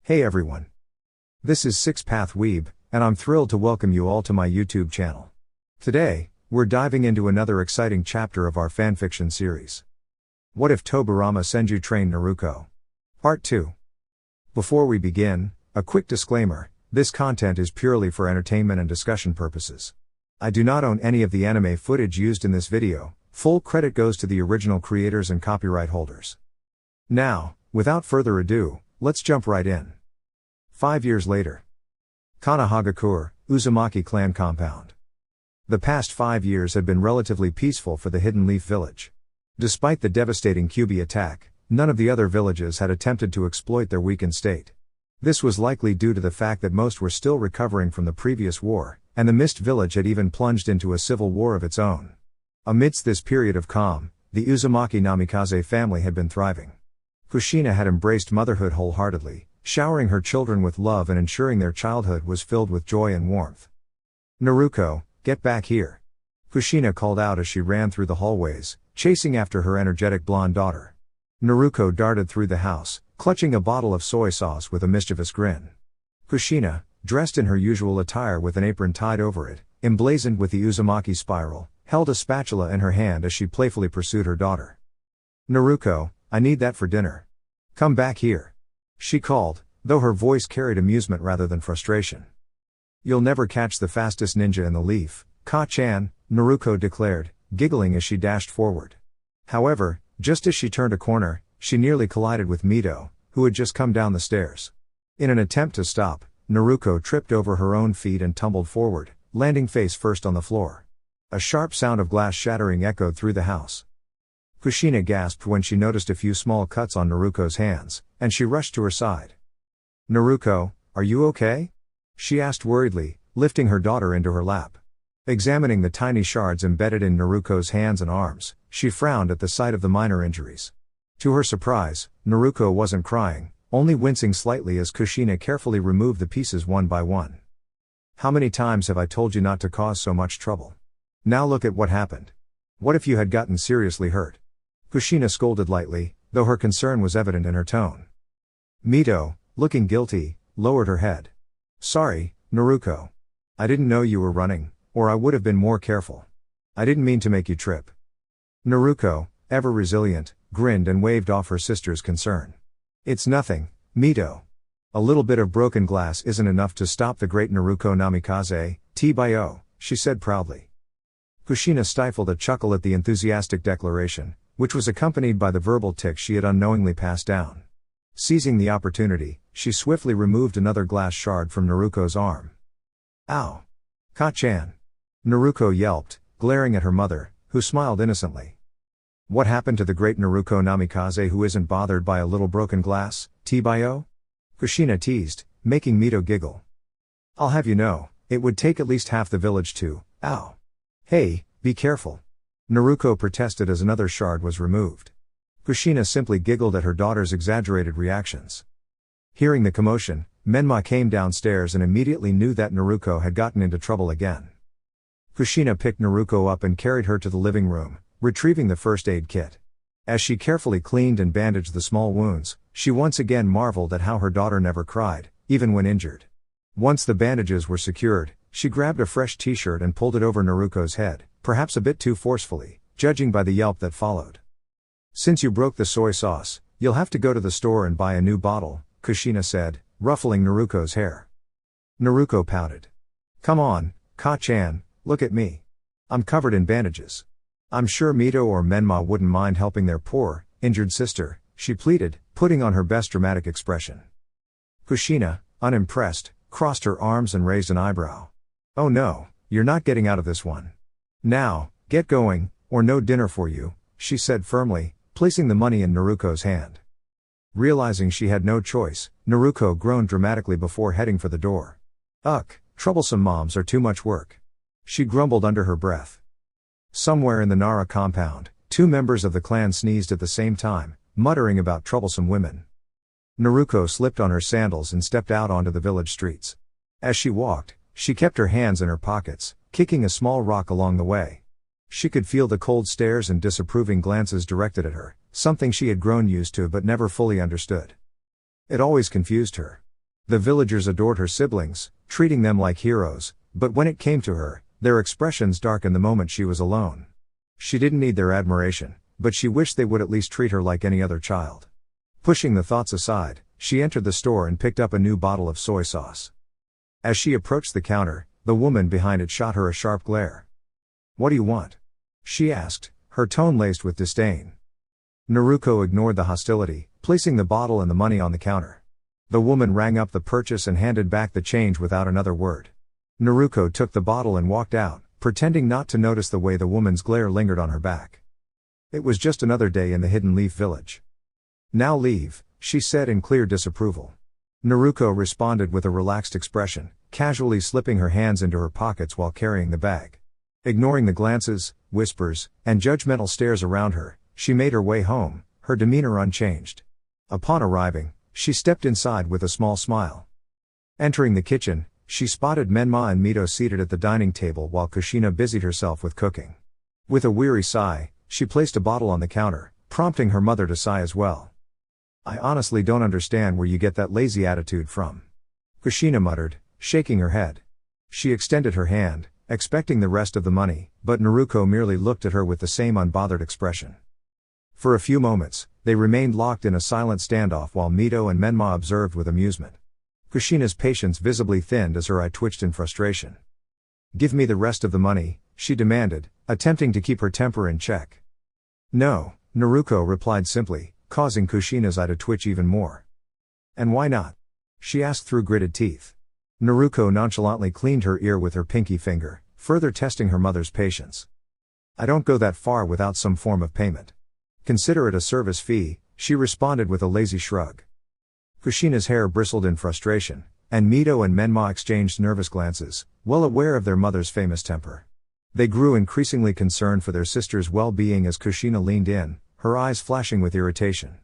Hey everyone. This is Six Path Weeb, and I'm thrilled to welcome you all to my YouTube channel. Today, we're diving into another exciting chapter of our fanfiction series. What if Tobirama Senju trained Naruko? Part 2. Before we begin, a quick disclaimer, this content is purely for entertainment and discussion purposes. I do not own any of the anime footage used in this video, full credit goes to the original creators and copyright holders. Now, without further ado, let's jump right in. 5 years later. Kanahagakure, Uzumaki clan compound. The past 5 years had been relatively peaceful for the Hidden Leaf village. Despite the devastating Kyuubi attack, none of the other villages had attempted to exploit their weakened state. This was likely due to the fact that most were still recovering from the previous war, and the Mist village had even plunged into a civil war of its own. Amidst this period of calm, the Uzumaki Namikaze family had been thriving. Kushina had embraced motherhood wholeheartedly, showering her children with love and ensuring their childhood was filled with joy and warmth. "Naruko, get back here!" Kushina called out as she ran through the hallways, chasing after her energetic blonde daughter. Naruko darted through the house, clutching a bottle of soy sauce with a mischievous grin. Kushina, dressed in her usual attire with an apron tied over it, emblazoned with the Uzumaki spiral, held a spatula in her hand as she playfully pursued her daughter. "Naruko, I need that for dinner. Come back here," she called, though her voice carried amusement rather than frustration. "You'll never catch the fastest ninja in the leaf, Ka-chan," Naruko declared, giggling as she dashed forward. However, just as she turned a corner, she nearly collided with Mito, who had just come down the stairs. In an attempt to stop, Naruko tripped over her own feet and tumbled forward, landing face first on the floor. A sharp sound of glass shattering echoed through the house. Kushina gasped when she noticed a few small cuts on Naruko's hands, and she rushed to her side. "Naruko, are you okay?" she asked worriedly, lifting her daughter into her lap. Examining the tiny shards embedded in Naruko's hands and arms, she frowned at the sight of the minor injuries. To her surprise, Naruko wasn't crying, only wincing slightly as Kushina carefully removed the pieces one by one. "How many times have I told you not to cause so much trouble? Now look at what happened. What if you had gotten seriously hurt?" Kushina scolded lightly, though her concern was evident in her tone. Mito, looking guilty, lowered her head. "Sorry, Naruko. I didn't know you were running, or I would have been more careful. I didn't mean to make you trip." Naruko, ever resilient, grinned and waved off her sister's concern. "It's nothing, Mito. A little bit of broken glass isn't enough to stop the great Naruko Namikaze, Tobirama," she said proudly. Kushina stifled a chuckle at the enthusiastic declaration, which was accompanied by the verbal tick she had unknowingly passed down. Seizing the opportunity, she swiftly removed another glass shard from Naruko's arm. "Ow! Ka-chan!" Naruko yelped, glaring at her mother, who smiled innocently. "What happened to the great Naruko Namikaze who isn't bothered by a little broken glass, Tobirama?" Kushina teased, making Mito giggle. "I'll have you know, it would take at least half the village to, ow. Hey, be careful," Naruko protested as another shard was removed. Kushina simply giggled at her daughter's exaggerated reactions. Hearing the commotion, Menma came downstairs and immediately knew that Naruko had gotten into trouble again. Kushina picked Naruko up and carried her to the living room, retrieving the first aid kit. As she carefully cleaned and bandaged the small wounds, she once again marveled at how her daughter never cried, even when injured. Once the bandages were secured, she grabbed a fresh t-shirt and pulled it over Naruko's head, perhaps a bit too forcefully, judging by the yelp that followed. "Since you broke the soy sauce, you'll have to go to the store and buy a new bottle," Kushina said, ruffling Naruko's hair. Naruko pouted. "Come on, Ka-chan, look at me. I'm covered in bandages. I'm sure Mito or Menma wouldn't mind helping their poor, injured sister," she pleaded, putting on her best dramatic expression. Kushina, unimpressed, crossed her arms and raised an eyebrow. "Oh no, you're not getting out of this one. Now, get going, or no dinner for you," she said firmly, placing the money in Naruko's hand. Realizing she had no choice, Naruko groaned dramatically before heading for the door. "Ugh, troublesome moms are too much work," she grumbled under her breath. Somewhere in the Nara compound, two members of the clan sneezed at the same time, muttering about troublesome women. Naruko slipped on her sandals and stepped out onto the village streets. As she walked, she kept her hands in her pockets, kicking a small rock along the way. She could feel the cold stares and disapproving glances directed at her, something she had grown used to but never fully understood. It always confused her. The villagers adored her siblings, treating them like heroes, but when it came to her, their expressions darkened the moment she was alone. She didn't need their admiration, but she wished they would at least treat her like any other child. Pushing the thoughts aside, she entered the store and picked up a new bottle of soy sauce. As she approached the counter, the woman behind it shot her a sharp glare. "What do you want?" she asked, her tone laced with disdain. Naruko ignored the hostility, placing the bottle and the money on the counter. The woman rang up the purchase and handed back the change without another word. Naruko took the bottle and walked out, pretending not to notice the way the woman's glare lingered on her back. It was just another day in the Hidden Leaf Village. "Now leave," she said in clear disapproval. Naruko responded with a relaxed expression, casually slipping her hands into her pockets while carrying the bag. Ignoring the glances, whispers, and judgmental stares around her, she made her way home, her demeanor unchanged. Upon arriving, she stepped inside with a small smile. Entering the kitchen, she spotted Menma and Mito seated at the dining table while Kushina busied herself with cooking. With a weary sigh, she placed a bottle on the counter, prompting her mother to sigh as well. "I honestly don't understand where you get that lazy attitude from," Kushina muttered, shaking her head. She extended her hand, expecting the rest of the money, but Naruko merely looked at her with the same unbothered expression. For a few moments, they remained locked in a silent standoff while Mito and Menma observed with amusement. Kushina's patience visibly thinned as her eye twitched in frustration. "Give me the rest of the money," she demanded, attempting to keep her temper in check. "No," Naruko replied simply, causing Kushina's eye to twitch even more. "And why not?" she asked through gritted teeth. Naruko nonchalantly cleaned her ear with her pinky finger, further testing her mother's patience. "I don't go that far without some form of payment. Consider it a service fee," she responded with a lazy shrug. Kushina's hair bristled in frustration, and Mito and Menma exchanged nervous glances, well aware of their mother's famous temper. They grew increasingly concerned for their sister's well-being as Kushina leaned in, her eyes flashing with irritation.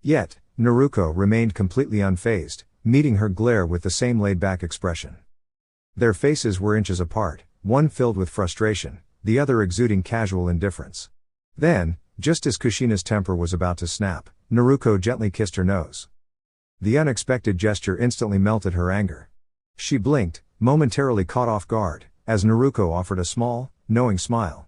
Yet, Naruko remained completely unfazed, meeting her glare with the same laid-back expression. Their faces were inches apart, one filled with frustration, the other exuding casual indifference. Then, just as Kushina's temper was about to snap, Naruko gently kissed her nose. The unexpected gesture instantly melted her anger. She blinked, momentarily caught off guard, as Naruko offered a small, knowing smile.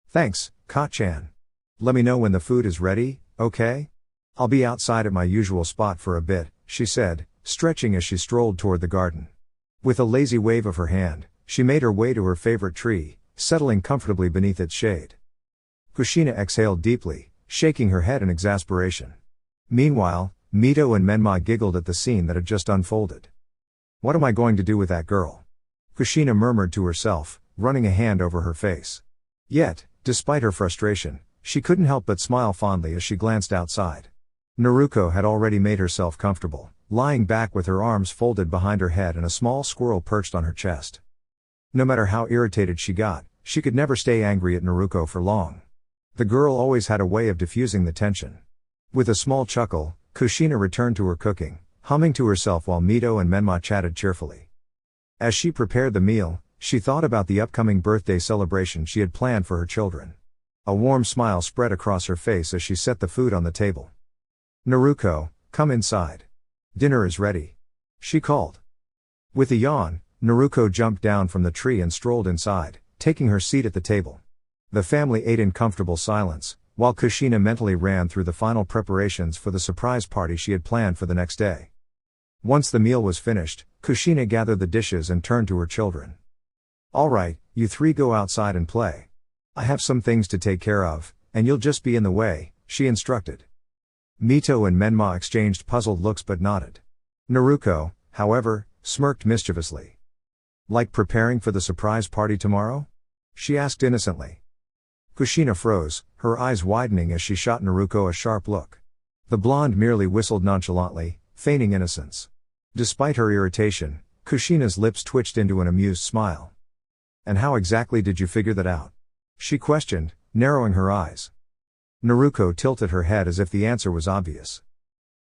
"Thanks, Ka-chan. Let me know when the food is ready, okay? I'll be outside at my usual spot for a bit," she said, stretching as she strolled toward the garden. With a lazy wave of her hand, she made her way to her favorite tree, settling comfortably beneath its shade. Kushina exhaled deeply, shaking her head in exasperation. Meanwhile, Mito and Menma giggled at the scene that had just unfolded. "What am I going to do with that girl?" Kushina murmured to herself, running a hand over her face. Yet, despite her frustration, she couldn't help but smile fondly as she glanced outside. Naruko had already made herself comfortable, lying back with her arms folded behind her head and a small squirrel perched on her chest. No matter how irritated she got, she could never stay angry at Naruko for long. The girl always had a way of diffusing the tension. With a small chuckle, Kushina returned to her cooking, humming to herself while Mito and Menma chatted cheerfully. As she prepared the meal, she thought about the upcoming birthday celebration she had planned for her children. A warm smile spread across her face as she set the food on the table. "Naruko, come inside. Dinner is ready," she called. With a yawn, Naruko jumped down from the tree and strolled inside, taking her seat at the table. The family ate in comfortable silence, while Kushina mentally ran through the final preparations for the surprise party she had planned for the next day. Once the meal was finished, Kushina gathered the dishes and turned to her children. "All right, you three go outside and play. I have some things to take care of, and you'll just be in the way," she instructed. Mito and Menma exchanged puzzled looks but nodded. Naruko, however, smirked mischievously. "Like preparing for the surprise party tomorrow?" she asked innocently. Kushina froze, her eyes widening as she shot Naruko a sharp look. The blonde merely whistled nonchalantly, feigning innocence. Despite her irritation, Kushina's lips twitched into an amused smile. "And how exactly did you figure that out?" she questioned, narrowing her eyes. Naruko tilted her head as if the answer was obvious.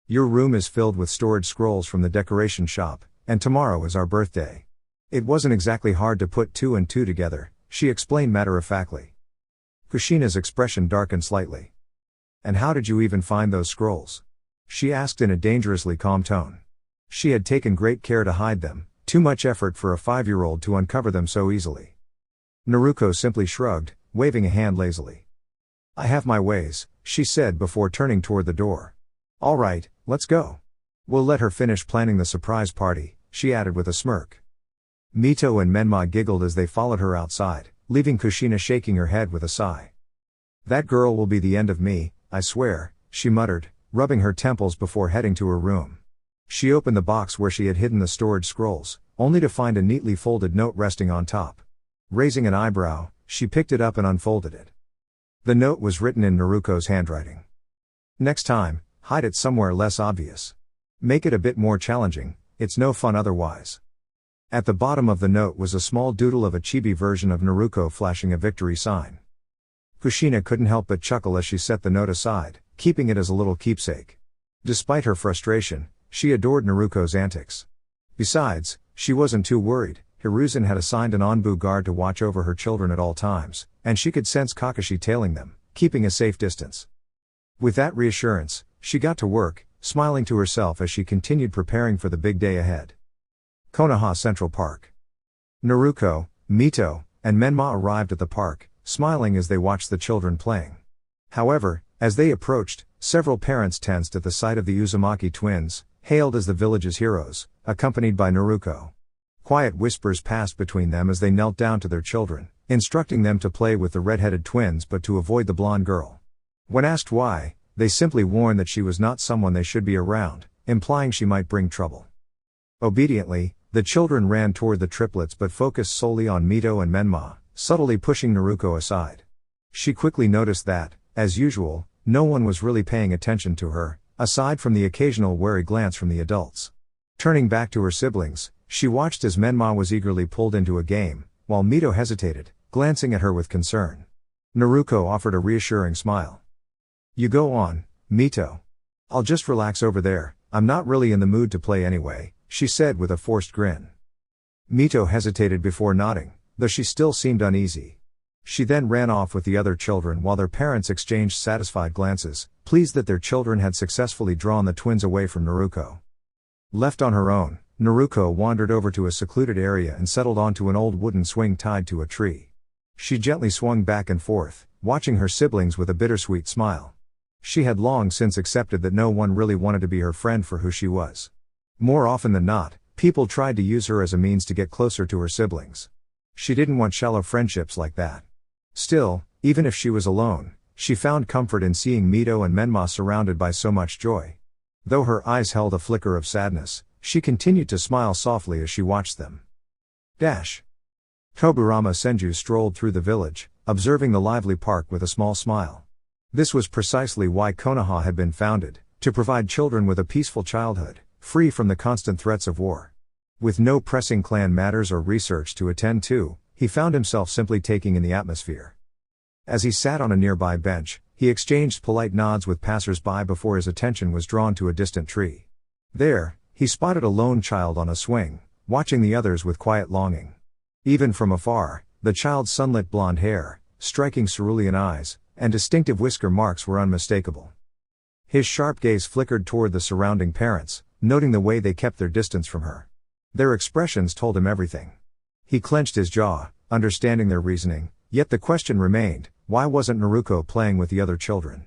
"Your room is filled with storage scrolls from the decoration shop, and tomorrow is our birthday. It wasn't exactly hard to put two and two together," she explained matter-of-factly. Kushina's expression darkened slightly. "And how did you even find those scrolls?" she asked in a dangerously calm tone. She had taken great care to hide them, too much effort for a 5-year-old to uncover them so easily. Naruko simply shrugged, waving a hand lazily. "I have my ways," she said before turning toward the door. "All right, let's go. We'll let her finish planning the surprise party," she added with a smirk. Mito and Menma giggled as they followed her outside, leaving Kushina shaking her head with a sigh. "That girl will be the end of me, I swear," she muttered, rubbing her temples before heading to her room. She opened the box where she had hidden the storage scrolls, only to find a neatly folded note resting on top. Raising an eyebrow, she picked it up and unfolded it. The note was written in Naruko's handwriting. "Next time, hide it somewhere less obvious. Make it a bit more challenging, it's no fun otherwise." At the bottom of the note was a small doodle of a chibi version of Naruko flashing a victory sign. Kushina couldn't help but chuckle as she set the note aside, keeping it as a little keepsake. Despite her frustration, she adored Naruko's antics. Besides, she wasn't too worried. Hiruzen had assigned an Onbu guard to watch over her children at all times, and she could sense Kakashi tailing them, keeping a safe distance. With that reassurance, she got to work, smiling to herself as she continued preparing for the big day ahead. Konoha Central Park. Naruko, Mito, and Menma arrived at the park, smiling as they watched the children playing. However, as they approached, several parents tensed at the sight of the Uzumaki twins, hailed as the village's heroes, accompanied by Naruko. Quiet whispers passed between them as they knelt down to their children, instructing them to play with the red-headed twins but to avoid the blonde girl. When asked why, they simply warned that she was not someone they should be around, implying she might bring trouble. Obediently, the children ran toward the triplets but focused solely on Mito and Menma, subtly pushing Naruko aside. She quickly noticed that, as usual, no one was really paying attention to her, aside from the occasional wary glance from the adults. Turning back to her siblings, she watched as Menma was eagerly pulled into a game, while Mito hesitated, glancing at her with concern. Naruko offered a reassuring smile. "You go on, Mito. I'll just relax over there, I'm not really in the mood to play anyway," she said with a forced grin. Mito hesitated before nodding, though she still seemed uneasy. She then ran off with the other children while their parents exchanged satisfied glances, pleased that their children had successfully drawn the twins away from Naruko. Left on her own, Naruko wandered over to a secluded area and settled onto an old wooden swing tied to a tree. She gently swung back and forth, watching her siblings with a bittersweet smile. She had long since accepted that no one really wanted to be her friend for who she was. More often than not, people tried to use her as a means to get closer to her siblings. She didn't want shallow friendships like that. Still, even if she was alone, she found comfort in seeing Mito and Menma surrounded by so much joy. Though her eyes held a flicker of sadness, she continued to smile softly as she watched them. Tobirama Senju strolled through the village, observing the lively park with a small smile. This was precisely why Konoha had been founded, to provide children with a peaceful childhood, free from the constant threats of war. With no pressing clan matters or research to attend to, he found himself simply taking in the atmosphere. As he sat on a nearby bench, he exchanged polite nods with passers-by before his attention was drawn to a distant tree. There, he spotted a lone child on a swing, watching the others with quiet longing. Even from afar, the child's sunlit blonde hair, striking cerulean eyes, and distinctive whisker marks were unmistakable. His sharp gaze flickered toward the surrounding parents, noting the way they kept their distance from her. Their expressions told him everything. He clenched his jaw, understanding their reasoning, yet the question remained, why wasn't Naruko playing with the other children?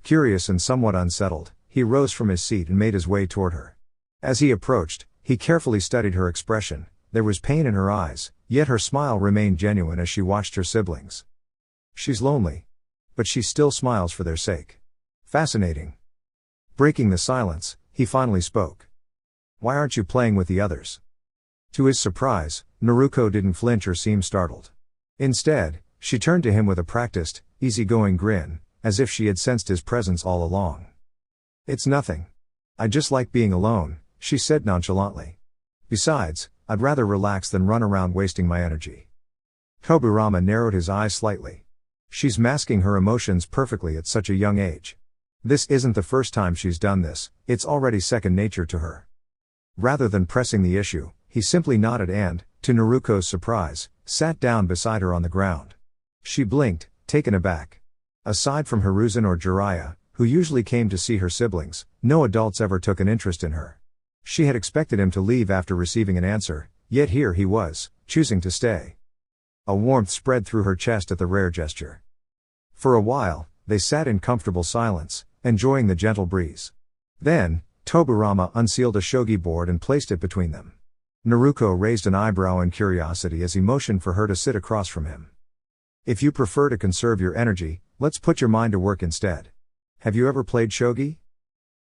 Curious and somewhat unsettled, he rose from his seat and made his way toward her. As he approached, he carefully studied her expression. There was pain in her eyes, yet her smile remained genuine as she watched her siblings. She's lonely. But she still smiles for their sake. Fascinating. Breaking the silence, he finally spoke. Why aren't you playing with the others? To his surprise, Naruko didn't flinch or seem startled. Instead, she turned to him with a practiced, easygoing grin, as if she had sensed his presence all along. It's nothing. I just like being alone, she said nonchalantly. Besides, I'd rather relax than run around wasting my energy. Tobirama narrowed his eyes slightly. She's masking her emotions perfectly at such a young age. This isn't the first time she's done this, it's already second nature to her. Rather than pressing the issue, he simply nodded and, to Naruko's surprise, sat down beside her on the ground. She blinked, taken aback. Aside from Hiruzen or Jiraiya, who usually came to see her siblings, no adults ever took an interest in her. She had expected him to leave after receiving an answer, yet here he was, choosing to stay. A warmth spread through her chest at the rare gesture. For a while, they sat in comfortable silence, enjoying the gentle breeze. Then, Tobirama unsealed a shogi board and placed it between them. Naruko raised an eyebrow in curiosity as he motioned for her to sit across from him. If you prefer to conserve your energy, let's put your mind to work instead. Have you ever played shogi?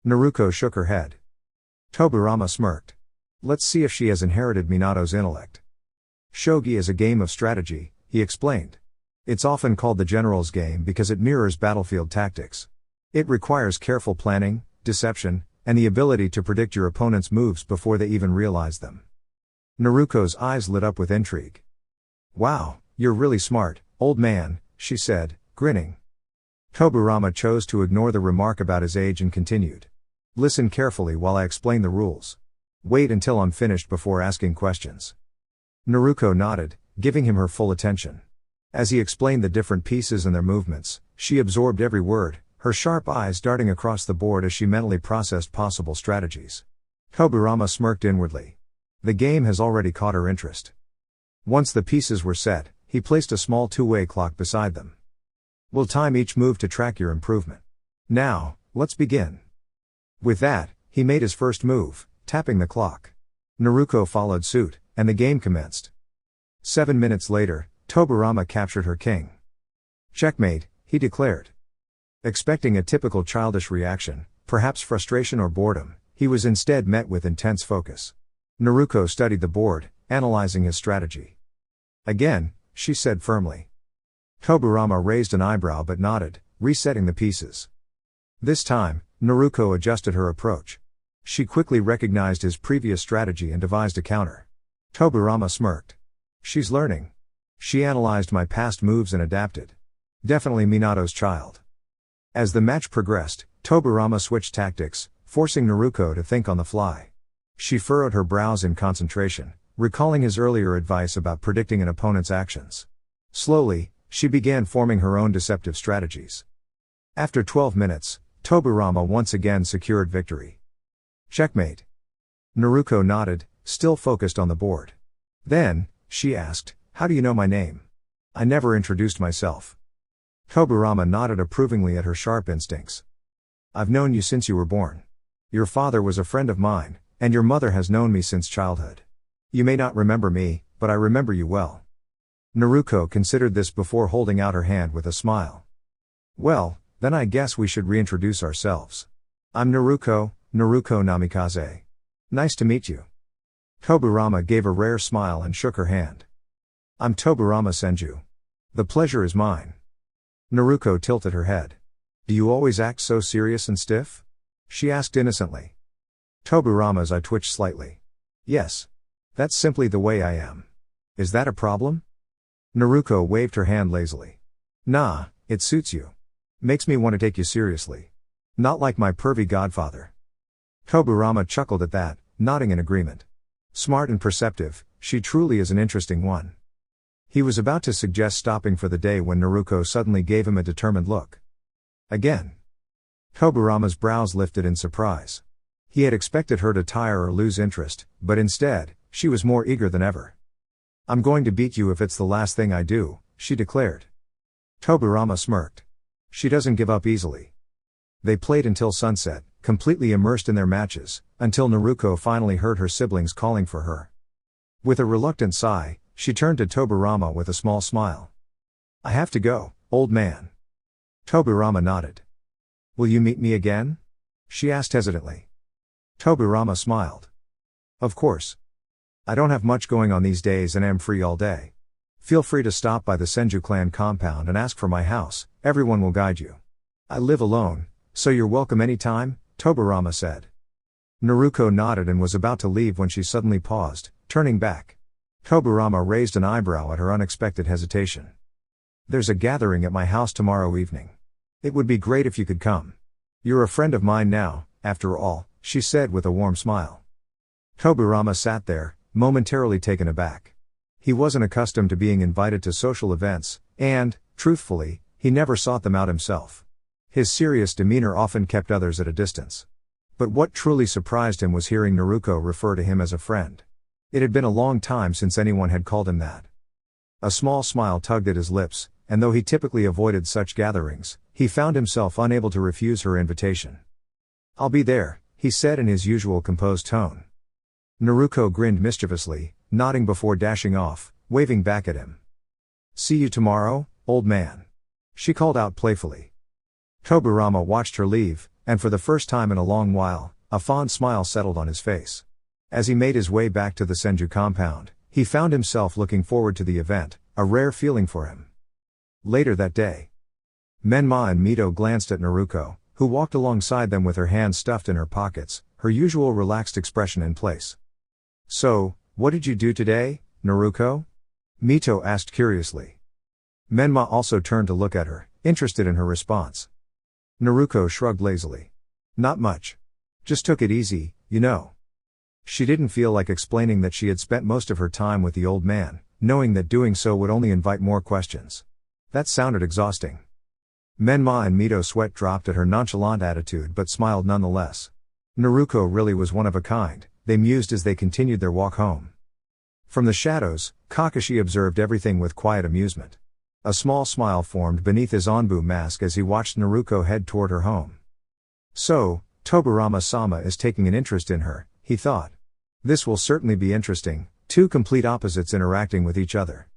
Naruko shook her head. Tobirama smirked. Let's see if she has inherited Minato's intellect. Shogi is a game of strategy, he explained. It's often called the general's game because it mirrors battlefield tactics. It requires careful planning, deception, and the ability to predict your opponent's moves before they even realize them. Naruko's eyes lit up with intrigue. Wow, you're really smart, old man, she said, grinning. Tobirama chose to ignore the remark about his age and continued. Listen carefully while I explain the rules. Wait until I'm finished before asking questions. Naruko nodded, giving him her full attention. As he explained the different pieces and their movements, she absorbed every word, her sharp eyes darting across the board as she mentally processed possible strategies. Tobirama smirked inwardly. The game has already caught her interest. Once the pieces were set, he placed a small two-way clock beside them. We'll time each move to track your improvement. Now, let's begin. With that, he made his first move, tapping the clock. Naruko followed suit, and the game commenced. 7 minutes later, Tobirama captured her king. Checkmate, he declared. Expecting a typical childish reaction, perhaps frustration or boredom, he was instead met with intense focus. Naruko studied the board, analyzing his strategy. Again, she said firmly. Tobirama raised an eyebrow but nodded, resetting the pieces. This time, Naruko adjusted her approach. She quickly recognized his previous strategy and devised a counter. Tobirama smirked. She's learning. She analyzed my past moves and adapted. Definitely Minato's child. As the match progressed, Tobirama switched tactics, forcing Naruko to think on the fly. She furrowed her brows in concentration, recalling his earlier advice about predicting an opponent's actions. Slowly, she began forming her own deceptive strategies. After 12 minutes, Tobirama once again secured victory. Checkmate. Naruko nodded, still focused on the board. Then, she asked, how do you know my name? I never introduced myself. Tobirama nodded approvingly at her sharp instincts. I've known you since you were born. Your father was a friend of mine, and your mother has known me since childhood. You may not remember me, but I remember you well. Naruko considered this before holding out her hand with a smile. Well, then I guess we should reintroduce ourselves. I'm Naruko Namikaze. Nice to meet you. Tobirama gave a rare smile and shook her hand. I'm Tobirama Senju. The pleasure is mine. Naruko tilted her head. Do you always act so serious and stiff? She asked innocently. Tobirama's eye twitched slightly. Yes. That's simply the way I am. Is that a problem? Naruko waved her hand lazily. Nah, it suits you. Makes me want to take you seriously. Not like my pervy godfather. Tobirama chuckled at that, nodding in agreement. Smart and perceptive, she truly is an interesting one. He was about to suggest stopping for the day when Naruko suddenly gave him a determined look. Again. Tobirama's brows lifted in surprise. He had expected her to tire or lose interest, but instead, she was more eager than ever. I'm going to beat you if it's the last thing I do, she declared. Tobirama smirked. She doesn't give up easily. They played until sunset, completely immersed in their matches, until Naruko finally heard her siblings calling for her. With a reluctant sigh, she turned to Tobirama with a small smile. I have to go, old man. Tobirama nodded. Will you meet me again? She asked hesitantly. Tobirama smiled. Of course. I don't have much going on these days and am free all day. Feel free to stop by the Senju clan compound and ask for my house, everyone will guide you. I live alone, so you're welcome anytime, Tobirama said. Naruko nodded and was about to leave when she suddenly paused, turning back. Tobirama raised an eyebrow at her unexpected hesitation. There's a gathering at my house tomorrow evening. It would be great if you could come. You're a friend of mine now, after all, she said with a warm smile. Tobirama sat there, momentarily taken aback. He wasn't accustomed to being invited to social events, and, truthfully, he never sought them out himself. His serious demeanor often kept others at a distance. But what truly surprised him was hearing Naruko refer to him as a friend. It had been a long time since anyone had called him that. A small smile tugged at his lips, and though he typically avoided such gatherings, he found himself unable to refuse her invitation. "I'll be there," he said in his usual composed tone. Naruko grinned mischievously, nodding before dashing off, waving back at him. "See you tomorrow, old man," she called out playfully. Tobirama watched her leave, and for the first time in a long while, a fond smile settled on his face. As he made his way back to the Senju compound, he found himself looking forward to the event, a rare feeling for him. Later that day, Menma and Mito glanced at Naruko, who walked alongside them with her hands stuffed in her pockets, her usual relaxed expression in place. "So, what did you do today, Naruko?" Mito asked curiously. Menma also turned to look at her, interested in her response. Naruko shrugged lazily. "Not much. Just took it easy, you know." She didn't feel like explaining that she had spent most of her time with the old man, knowing that doing so would only invite more questions. That sounded exhausting. Menma and Mito sweat dropped at her nonchalant attitude but smiled nonetheless. Naruko really was one of a kind, they mused as they continued their walk home. From the shadows, Kakashi observed everything with quiet amusement. A small smile formed beneath his Onbu mask as he watched Naruko head toward her home. "So, Tobirama-sama is taking an interest in her," he thought. "This will certainly be interesting, two complete opposites interacting with each other."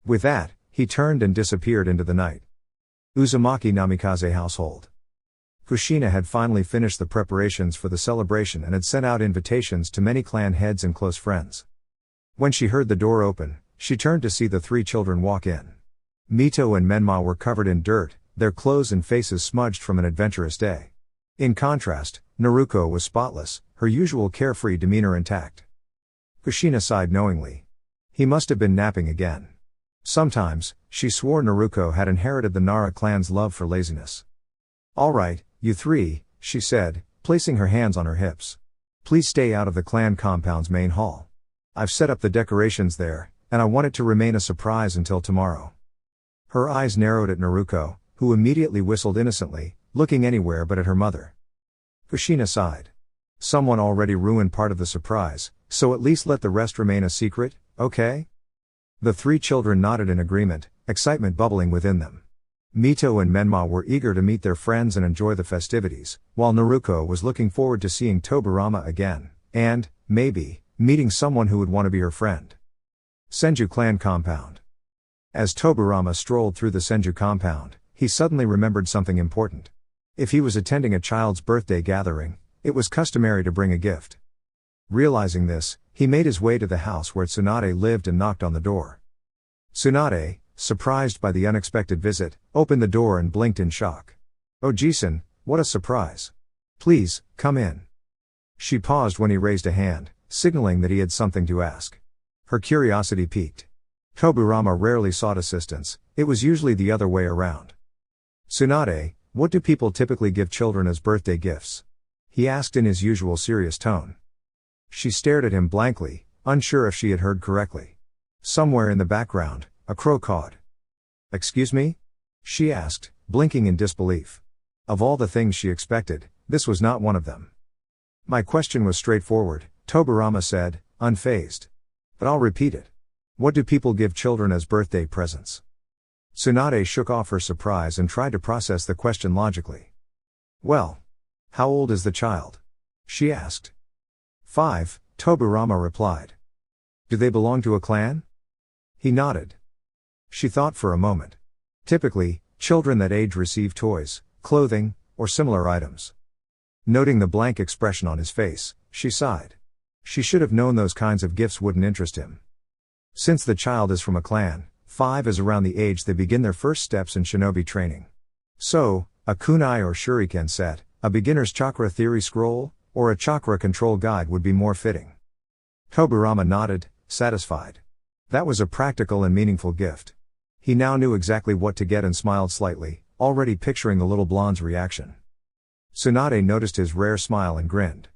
With that, he turned and disappeared into the night. Uzumaki Namikaze household. Kushina had finally finished the preparations for the celebration and had sent out invitations to many clan heads and close friends. When she heard the door open, she turned to see the three children walk in. Mito and Menma were covered in dirt, their clothes and faces smudged from an adventurous day. In contrast, Naruko was spotless, her usual carefree demeanor intact. Kushina sighed knowingly. He must have been napping again. Sometimes, she swore Naruko had inherited the Nara clan's love for laziness. "All right, you three," she said, placing her hands on her hips. "Please stay out of the clan compound's main hall. I've set up the decorations there, and I want it to remain a surprise until tomorrow." Her eyes narrowed at Naruko, who immediately whistled innocently, looking anywhere but at her mother. Kushina sighed. "Someone already ruined part of the surprise, so at least let the rest remain a secret, okay?" The three children nodded in agreement, excitement bubbling within them. Mito and Menma were eager to meet their friends and enjoy the festivities, while Naruko was looking forward to seeing Tobirama again, and, maybe, meeting someone who would want to be her friend. Senju clan compound. As Tobirama strolled through the Senju compound, he suddenly remembered something important. If he was attending a child's birthday gathering, it was customary to bring a gift. Realizing this, he made his way to the house where Tsunade lived and knocked on the door. Tsunade, surprised by the unexpected visit, opened the door and blinked in shock. "Oh Jisun, what a surprise. Please, come in." She paused when he raised a hand, signaling that he had something to ask. Her curiosity piqued. Tobirama rarely sought assistance, it was usually the other way around. "Tsunade, what do people typically give children as birthday gifts?" he asked in his usual serious tone. She stared at him blankly, unsure if she had heard correctly. Somewhere in the background, a crow cawed. "Excuse me?" she asked, blinking in disbelief. Of all the things she expected, this was not one of them. "My question was straightforward," Tobirama said, unfazed. "But I'll repeat it. What do people give children as birthday presents?" Tsunade shook off her surprise and tried to process the question logically. "Well, how old is the child?" she asked. 5, Tobirama replied. "Do they belong to a clan?" He nodded. She thought for a moment. Typically, children that age receive toys, clothing, or similar items. Noting the blank expression on his face, she sighed. She should have known those kinds of gifts wouldn't interest him. Since the child is from a clan, 5 is around the age they begin their first steps in shinobi training. So, a kunai or shuriken set, a beginner's chakra theory scroll, or a chakra control guide would be more fitting. Tobirama nodded, satisfied. That was a practical and meaningful gift. He now knew exactly what to get and smiled slightly, already picturing the little blonde's reaction. Tsunade noticed his rare smile and grinned.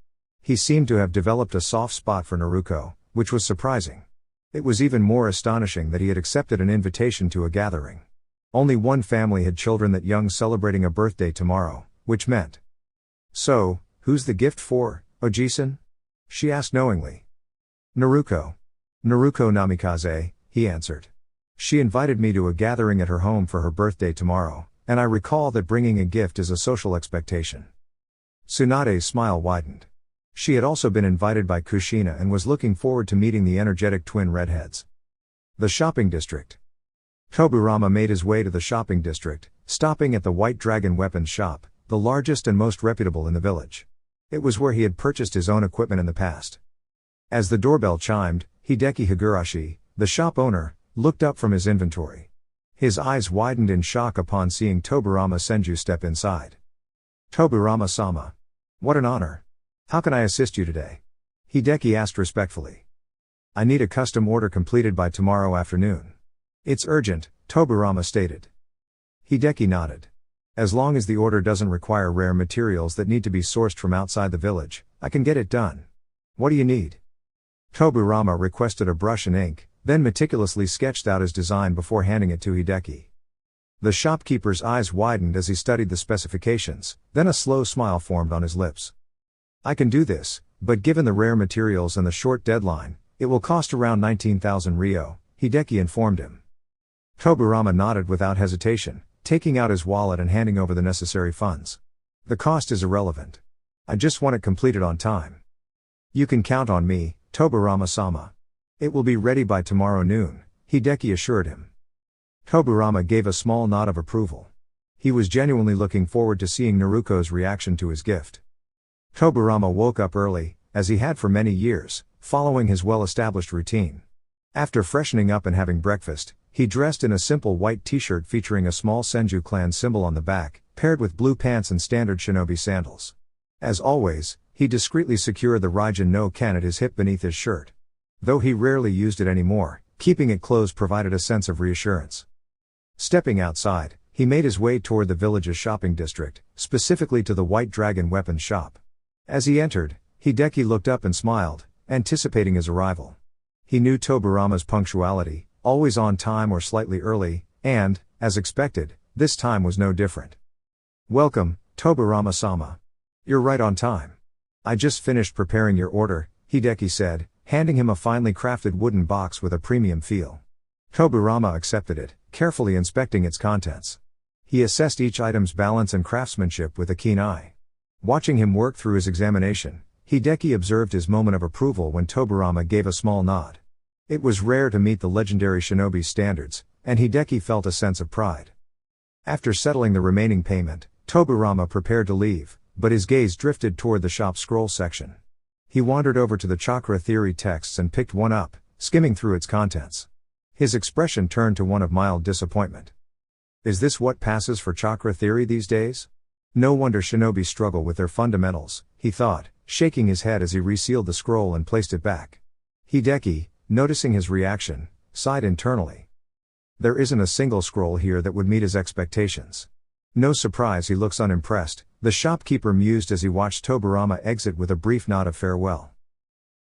He seemed to have developed a soft spot for Naruko, which was surprising. It was even more astonishing that he had accepted an invitation to a gathering. Only one family had children that young celebrating a birthday tomorrow, which meant. So, Who's the gift for, Oji-san? She asked knowingly. Naruko. Naruko Namikaze, he answered. She invited me to a gathering at her home for her birthday tomorrow, and I recall that bringing a gift is a social expectation. Tsunade's smile widened. She had also been invited by Kushina and was looking forward to meeting the energetic twin redheads. The shopping district. Tobirama made his way to the shopping district, stopping at the White Dragon Weapons shop, the largest and most reputable in the village. It was where he had purchased his own equipment in the past. As the doorbell chimed, Hideki Higurashi, the shop owner, looked up from his inventory. His eyes widened in shock upon seeing Tobirama Senju step inside. Tobirama-sama. What an honor. How can I assist you today? Hideki asked respectfully. I need a custom order completed by tomorrow afternoon. It's urgent, Tobirama stated. Hideki nodded. As long as the order doesn't require rare materials that need to be sourced from outside the village, I can get it done. What do you need? Tobirama requested a brush and ink, then meticulously sketched out his design before handing it to Hideki. The shopkeeper's eyes widened as he studied the specifications, then a slow smile formed on his lips. I can do this, but given the rare materials and the short deadline, it will cost around 19,000 ryo, Hideki informed him. Tobirama nodded without hesitation, taking out his wallet and handing over the necessary funds. The cost is irrelevant. I just want it completed on time. You can count on me, Tobirama-sama. It will be ready by tomorrow noon, Hideki assured him. Tobirama gave a small nod of approval. He was genuinely looking forward to seeing Naruko's reaction to his gift. Tobirama woke up early, as he had for many years, following his well-established routine. After freshening up and having breakfast, he dressed in a simple white t-shirt featuring a small Senju clan symbol on the back, paired with blue pants and standard shinobi sandals. As always, he discreetly secured the Raijin no Ken at his hip beneath his shirt. Though he rarely used it anymore, keeping it closed provided a sense of reassurance. Stepping outside, he made his way toward the village's shopping district, specifically to the White Dragon Weapons shop. As he entered, Hideki looked up and smiled, anticipating his arrival. He knew Tobirama's punctuality, always on time or slightly early, and, as expected, this time was no different. Welcome, Tobirama-sama. You're right on time. I just finished preparing your order, Hideki said, handing him a finely crafted wooden box with a premium feel. Tobirama accepted it, carefully inspecting its contents. He assessed each item's balance and craftsmanship with a keen eye. Watching him work through his examination, Hideki observed his moment of approval when Tobirama gave a small nod. It was rare to meet the legendary shinobi's standards, and Hideki felt a sense of pride. After settling the remaining payment, Tobirama prepared to leave, but his gaze drifted toward the shop's scroll section. He wandered over to the chakra theory texts and picked one up, skimming through its contents. His expression turned to one of mild disappointment. Is this what passes for chakra theory these days? No wonder shinobi struggle with their fundamentals, he thought, shaking his head as he resealed the scroll and placed it back. Hideki, noticing his reaction, sighed internally. There isn't a single scroll here that would meet his expectations. No surprise he looks unimpressed, the shopkeeper mused as he watched Tobirama exit with a brief nod of farewell.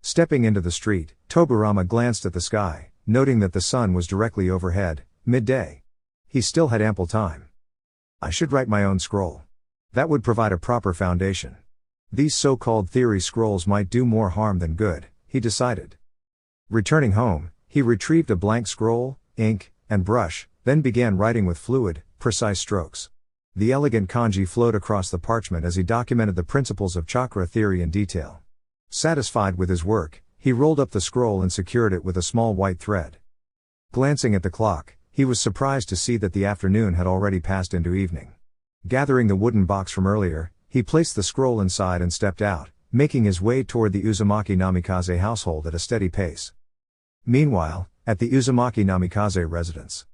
Stepping into the street, Tobirama glanced at the sky, noting that the sun was directly overhead, midday. He still had ample time. I should write my own scroll. That would provide a proper foundation. These so-called theory scrolls might do more harm than good, he decided. Returning home, he retrieved a blank scroll, ink, and brush, then began writing with fluid, precise strokes. The elegant kanji flowed across the parchment as he documented the principles of chakra theory in detail. Satisfied with his work, he rolled up the scroll and secured it with a small white thread. Glancing at the clock, he was surprised to see that the afternoon had already passed into evening. Gathering the wooden box from earlier, he placed the scroll inside and stepped out, making his way toward the Uzumaki Namikaze household at a steady pace. Meanwhile, at the Uzumaki Namikaze residence,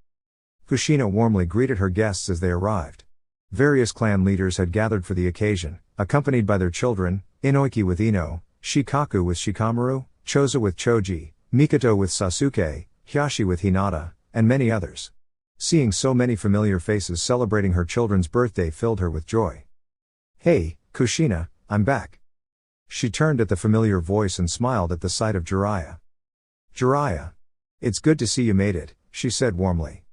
Kushina warmly greeted her guests as they arrived. Various clan leaders had gathered for the occasion, accompanied by their children, Inoiki with Ino, Shikaku with Shikamaru, Choza with Choji, Mikoto with Sasuke, Hyashi with Hinata, and many others. Seeing so many familiar faces celebrating her children's birthday filled her with joy. Hey, Kushina, I'm back. She turned at the familiar voice and smiled at the sight of Jiraiya. Jiraiya. It's good to see you made it, she said warmly.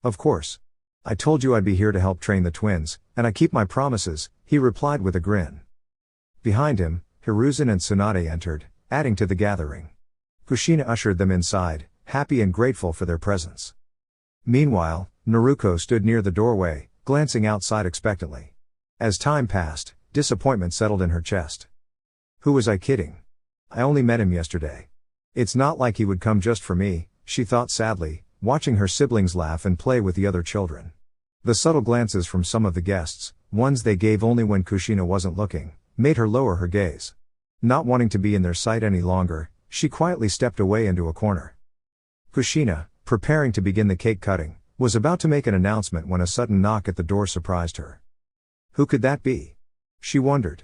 Of course. I told you I'd be here to help train the twins, and I keep my promises, he replied with a grin. Behind him, Hiruzen and Tsunade entered, adding to the gathering. Kushina ushered them inside, happy and grateful for their presence. Meanwhile, Naruko stood near the doorway, glancing outside expectantly. As time passed, disappointment settled in her chest. Who was I kidding? I only met him yesterday. It's not like he would come just for me, she thought sadly, watching her siblings laugh and play with the other children. The subtle glances from some of the guests, ones they gave only when Kushina wasn't looking, made her lower her gaze. Not wanting to be in their sight any longer, she quietly stepped away into a corner. Kushina, preparing to begin the cake cutting, was about to make an announcement when a sudden knock at the door surprised her. Who could that be? She wondered.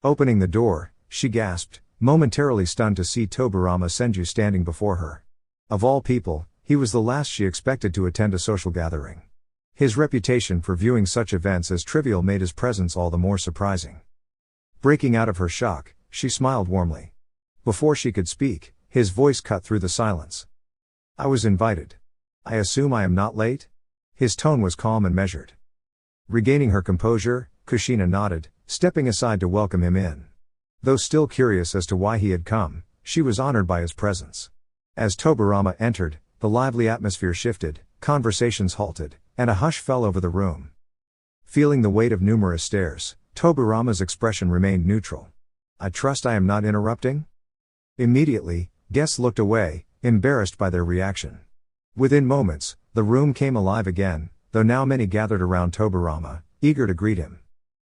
Opening the door, she gasped, momentarily stunned to see Tobirama Senju standing before her. Of all people, he was the last she expected to attend a social gathering. His reputation for viewing such events as trivial made his presence all the more surprising. Breaking out of her shock, she smiled warmly. Before she could speak, his voice cut through the silence. I was invited. I assume I am not late? His tone was calm and measured. Regaining her composure, Kushina nodded, stepping aside to welcome him in. Though still curious as to why he had come, she was honored by his presence. As Tobirama entered, the lively atmosphere shifted, conversations halted, and a hush fell over the room. Feeling the weight of numerous stares, Tobirama's expression remained neutral. I trust I am not interrupting? Immediately, guests looked away, embarrassed by their reaction. Within moments, the room came alive again, though now many gathered around Tobirama, eager to greet him.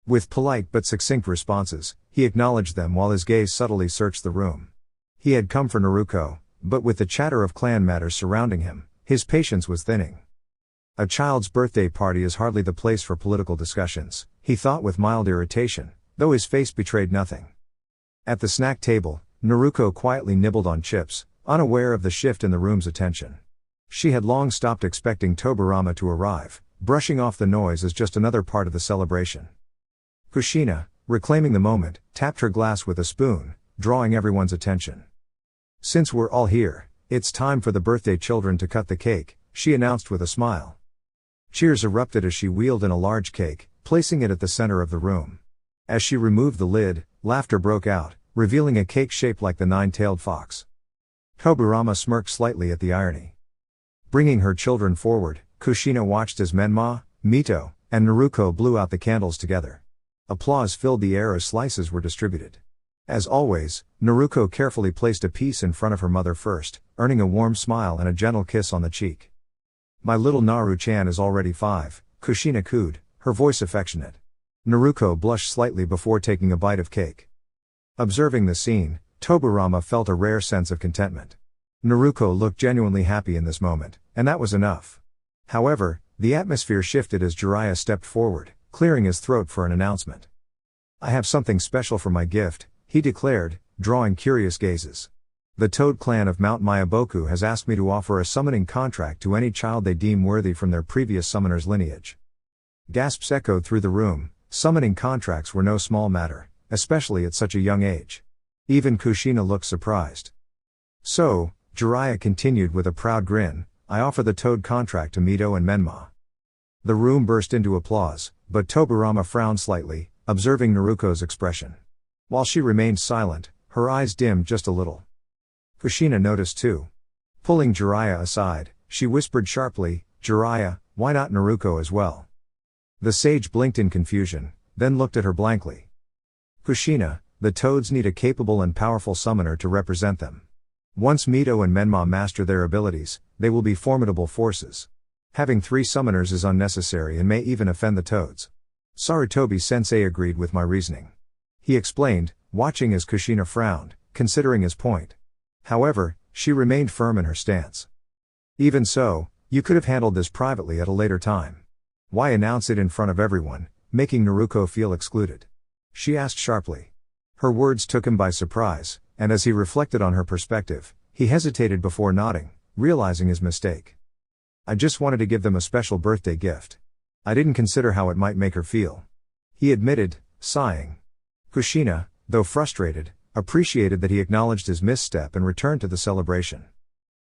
With polite but succinct responses, he acknowledged them while his gaze subtly searched the room. He had come for Naruko, but with the chatter of clan matters surrounding him, his patience was thinning. A child's birthday party is hardly the place for political discussions, he thought with mild irritation, though his face betrayed nothing. At the snack table, Naruko quietly nibbled on chips, unaware of the shift in the room's attention. She had long stopped expecting Tobirama to arrive, brushing off the noise as just another part of the celebration. Kushina, reclaiming the moment, tapped her glass with a spoon, drawing everyone's attention. Since we're all here, it's time for the birthday children to cut the cake, she announced with a smile. Cheers erupted as she wheeled in a large cake, placing it at the center of the room. As she removed the lid, laughter broke out, revealing a cake shaped like the nine-tailed fox. Tobirama smirked slightly at the irony. Bringing her children forward, Kushina watched as Menma, Mito, and Naruko blew out the candles together. Applause filled the air as slices were distributed. As always, Naruko carefully placed a piece in front of her mother first, earning a warm smile and a gentle kiss on the cheek. My little Naru-chan is already 5, Kushina cooed, her voice affectionate. Naruko blushed slightly before taking a bite of cake. Observing the scene, Tobirama felt a rare sense of contentment. Naruko looked genuinely happy in this moment, and that was enough. However, the atmosphere shifted as Jiraiya stepped forward, clearing his throat for an announcement. I have something special for my gift, he declared, drawing curious gazes. The Toad clan of Mount Miyaboku has asked me to offer a summoning contract to any child they deem worthy from their previous summoner's lineage. Gasps echoed through the room. Summoning contracts were no small matter, especially at such a young age. Even Kushina looked surprised. So, Jiraiya continued with a proud grin, I offer the Toad contract to Mito and Menma. The room burst into applause, but Tobirama frowned slightly, observing Naruko's expression. While she remained silent, her eyes dimmed just a little. Kushina noticed too. Pulling Jiraiya aside, she whispered sharply, Jiraiya, why not Naruko as well? The sage blinked in confusion, then looked at her blankly. Kushina, the Toads need a capable and powerful summoner to represent them. Once Mito and Menma master their abilities, they will be formidable forces. Having 3 summoners is unnecessary and may even offend the Toads. Sarutobi-sensei agreed with my reasoning. He explained, watching as Kushina frowned, considering his point. However, she remained firm in her stance. Even so, you could have handled this privately at a later time. Why announce it in front of everyone, making Naruko feel excluded? She asked sharply. Her words took him by surprise, and as he reflected on her perspective, he hesitated before nodding, realizing his mistake. I just wanted to give them a special birthday gift. I didn't consider how it might make her feel. He admitted, sighing. Kushina, though frustrated, appreciated that he acknowledged his misstep and returned to the celebration.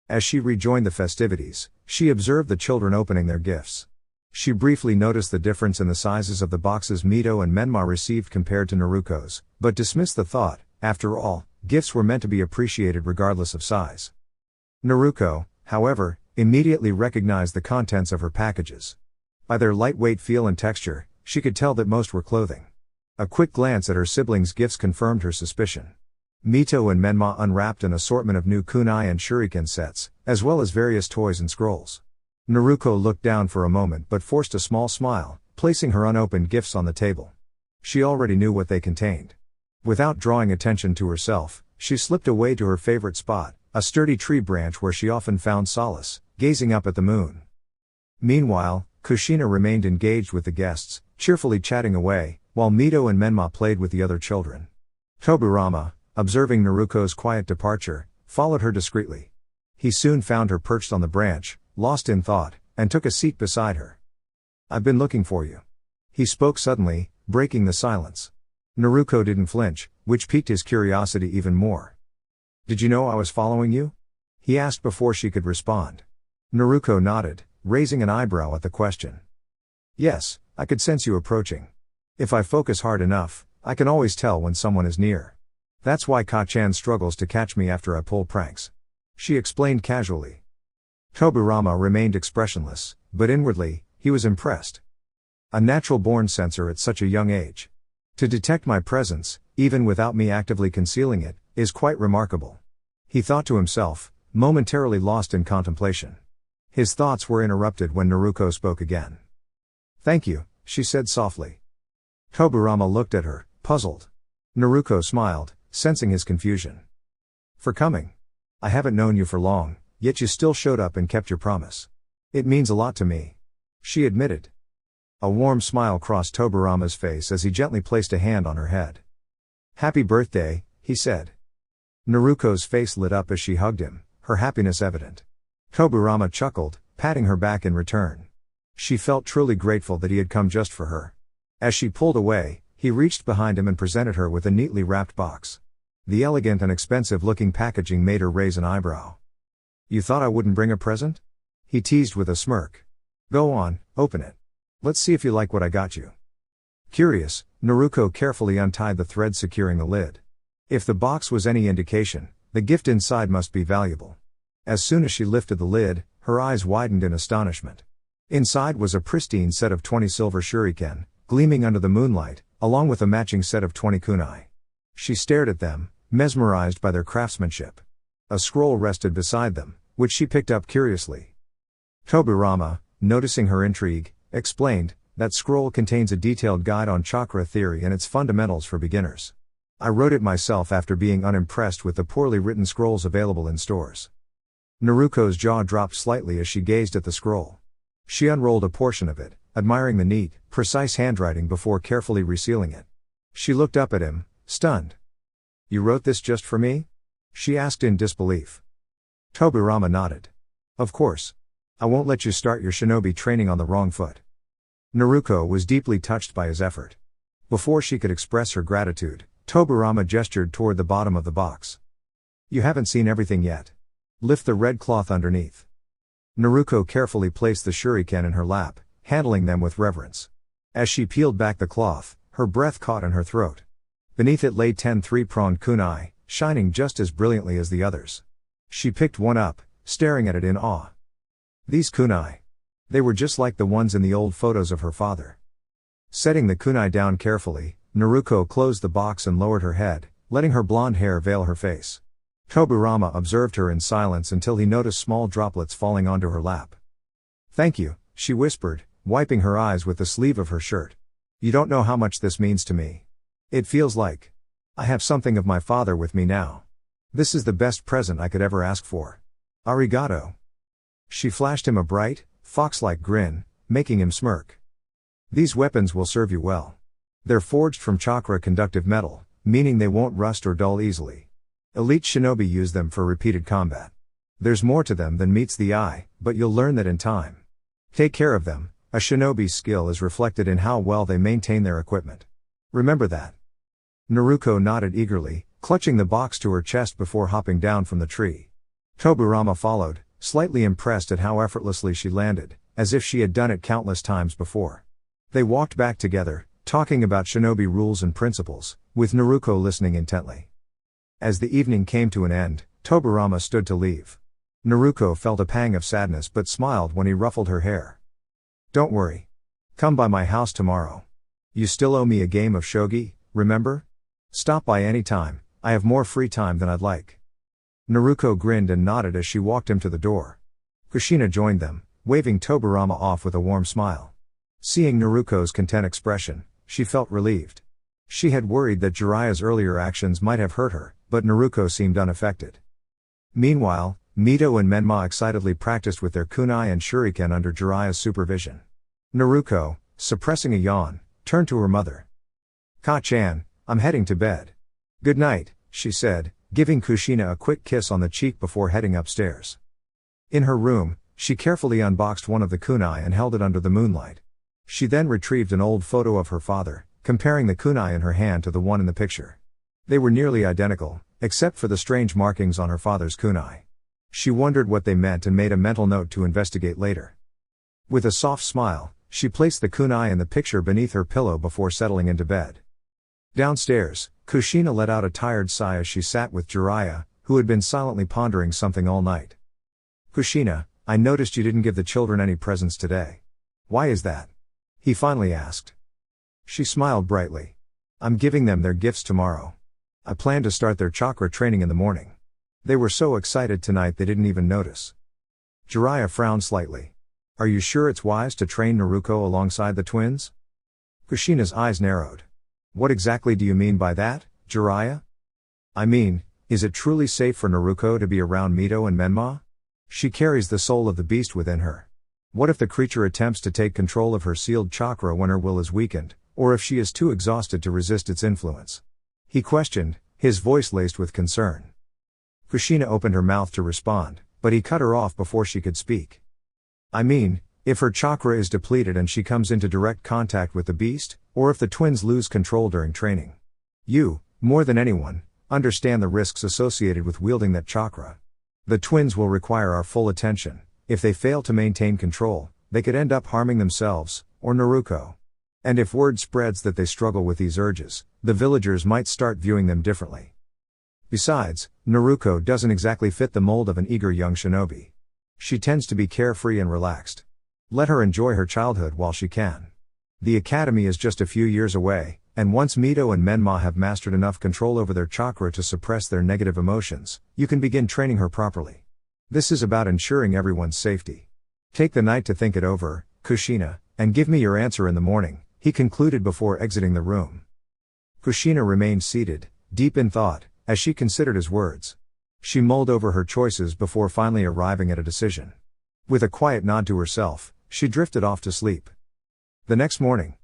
As she rejoined the festivities, she observed the children opening their gifts. She briefly noticed the difference in the sizes of the boxes Mito and Menma received compared to Naruko's, but dismissed the thought. After all, gifts were meant to be appreciated regardless of size. Naruko, however, immediately recognized the contents of her packages. By their lightweight feel and texture, she could tell that most were clothing. A quick glance at her siblings' gifts confirmed her suspicion. Mito and Menma unwrapped an assortment of new kunai and shuriken sets, as well as various toys and scrolls. Naruko looked down for a moment but forced a small smile, placing her unopened gifts on the table. She already knew what they contained. Without drawing attention to herself, she slipped away to her favorite spot, a sturdy tree branch where she often found solace, gazing up at the moon. Meanwhile, Kushina remained engaged with the guests, cheerfully chatting away, while Mito and Menma played with the other children. Tobirama, observing Naruko's quiet departure, followed her discreetly. He soon found her perched on the branch, lost in thought, and took a seat beside her. "I've been looking for you." He spoke suddenly, breaking the silence. Naruko didn't flinch, which piqued his curiosity even more. "Did you know I was following you?" he asked before she could respond. Naruko nodded, raising an eyebrow at the question. "Yes, I could sense you approaching. If I focus hard enough, I can always tell when someone is near. That's why Ka-chan struggles to catch me after I pull pranks," she explained casually. Tobirama remained expressionless, but inwardly, he was impressed. A natural-born sensor at such a young age. To detect my presence, even without me actively concealing it, is quite remarkable. He thought to himself, momentarily lost in contemplation. His thoughts were interrupted when Naruko spoke again. "Thank you," she said softly. Tobirama looked at her, puzzled. Naruko smiled, sensing his confusion. "For coming. I haven't known you for long, yet you still showed up and kept your promise. It means a lot to me," she admitted. A warm smile crossed Tobirama's face as he gently placed a hand on her head. "Happy birthday," he said. Naruko's face lit up as she hugged him, her happiness evident. Tobirama chuckled, patting her back in return. She felt truly grateful that he had come just for her. As she pulled away, he reached behind him and presented her with a neatly wrapped box. The elegant and expensive-looking packaging made her raise an eyebrow. "You thought I wouldn't bring a present?" he teased with a smirk. "Go on, open it. Let's see if you like what I got you." Curious, Naruko carefully untied the thread securing the lid. If the box was any indication, the gift inside must be valuable. As soon as she lifted the lid, her eyes widened in astonishment. Inside was a pristine set of 20 silver shuriken, gleaming under the moonlight, along with a matching set of 20 kunai. She stared at them, mesmerized by their craftsmanship. A scroll rested beside them, which she picked up curiously. Tobirama, noticing her intrigue, explained, "That scroll contains a detailed guide on chakra theory and its fundamentals for beginners. I wrote it myself after being unimpressed with the poorly written scrolls available in stores." Naruko's jaw dropped slightly as she gazed at the scroll. She unrolled a portion of it, admiring the neat, precise handwriting before carefully resealing it. She looked up at him, stunned. "You wrote this just for me?" she asked in disbelief. Tobirama nodded. "Of course. I won't let you start your shinobi training on the wrong foot." Naruko was deeply touched by his effort. Before she could express her gratitude, Tobirama gestured toward the bottom of the box. "You haven't seen everything yet. Lift the red cloth underneath." Naruko carefully placed the shuriken in her lap, handling them with reverence. As she peeled back the cloth, her breath caught in her throat. Beneath it lay 10 three-pronged kunai, shining just as brilliantly as the others. She picked one up, staring at it in awe. These kunai. They were just like the ones in the old photos of her father. Setting the kunai down carefully, Naruko closed the box and lowered her head, letting her blonde hair veil her face. Tobirama observed her in silence until he noticed small droplets falling onto her lap. "Thank you," she whispered, wiping her eyes with the sleeve of her shirt. "You don't know how much this means to me. It feels like I have something of my father with me now. This is the best present I could ever ask for. Arigato." She flashed him a bright, fox-like grin, making him smirk. "These weapons will serve you well. They're forged from chakra-conductive metal, meaning they won't rust or dull easily. Elite shinobi use them for repeated combat. There's more to them than meets the eye, but you'll learn that in time. Take care of them. A shinobi's skill is reflected in how well they maintain their equipment. Remember that." Naruko nodded eagerly, clutching the box to her chest before hopping down from the tree. Tobirama followed, slightly impressed at how effortlessly she landed, as if she had done it countless times before. They walked back together, talking about shinobi rules and principles, with Naruko listening intently. As the evening came to an end, Tobirama stood to leave. Naruko felt a pang of sadness but smiled when he ruffled her hair. "Don't worry. Come by my house tomorrow. You still owe me a game of shogi, remember? Stop by any time, I have more free time than I'd like." Naruko grinned and nodded as she walked him to the door. Kushina joined them, waving Tobirama off with a warm smile. Seeing Naruko's content expression, she felt relieved. She had worried that Jiraiya's earlier actions might have hurt her, but Naruko seemed unaffected. Meanwhile, Mito and Menma excitedly practiced with their kunai and shuriken under Jiraiya's supervision. Naruko, suppressing a yawn, turned to her mother. "Ka-chan, I'm heading to bed. Good night," she said, giving Kushina a quick kiss on the cheek before heading upstairs. In her room, she carefully unboxed one of the kunai and held it under the moonlight. She then retrieved an old photo of her father, comparing the kunai in her hand to the one in the picture. They were nearly identical, except for the strange markings on her father's kunai. She wondered what they meant and made a mental note to investigate later. With a soft smile, she placed the kunai and the picture beneath her pillow before settling into bed. Downstairs, Kushina let out a tired sigh as she sat with Jiraiya, who had been silently pondering something all night. "Kushina, I noticed you didn't give the children any presents today. Why is that?" he finally asked. She smiled brightly. "I'm giving them their gifts tomorrow. I plan to start their chakra training in the morning. They were so excited tonight they didn't even notice." Jiraiya frowned slightly. "Are you sure it's wise to train Naruko alongside the twins?" Kushina's eyes narrowed. "What exactly do you mean by that, Jiraiya?" "I mean, is it truly safe for Naruko to be around Mito and Menma? She carries the soul of the beast within her. What if the creature attempts to take control of her sealed chakra when her will is weakened, or if she is too exhausted to resist its influence?" he questioned, his voice laced with concern. Kushina opened her mouth to respond, but he cut her off before she could speak. "I mean, if her chakra is depleted and she comes into direct contact with the beast, or if the twins lose control during training. You, more than anyone, understand the risks associated with wielding that chakra. The twins will require our full attention. If they fail to maintain control, they could end up harming themselves, or Naruko. And if word spreads that they struggle with these urges, the villagers might start viewing them differently. Besides, Naruko doesn't exactly fit the mold of an eager young shinobi. She tends to be carefree and relaxed. Let her enjoy her childhood while she can. The academy is just a few years away, and once Mito and Menma have mastered enough control over their chakra to suppress their negative emotions, you can begin training her properly. This is about ensuring everyone's safety. Take the night to think it over, Kushina, and give me your answer in the morning," he concluded before exiting the room. Kushina remained seated, deep in thought, as she considered his words. She mulled over her choices before finally arriving at a decision. With a quiet nod to herself, she drifted off to sleep. The next morning,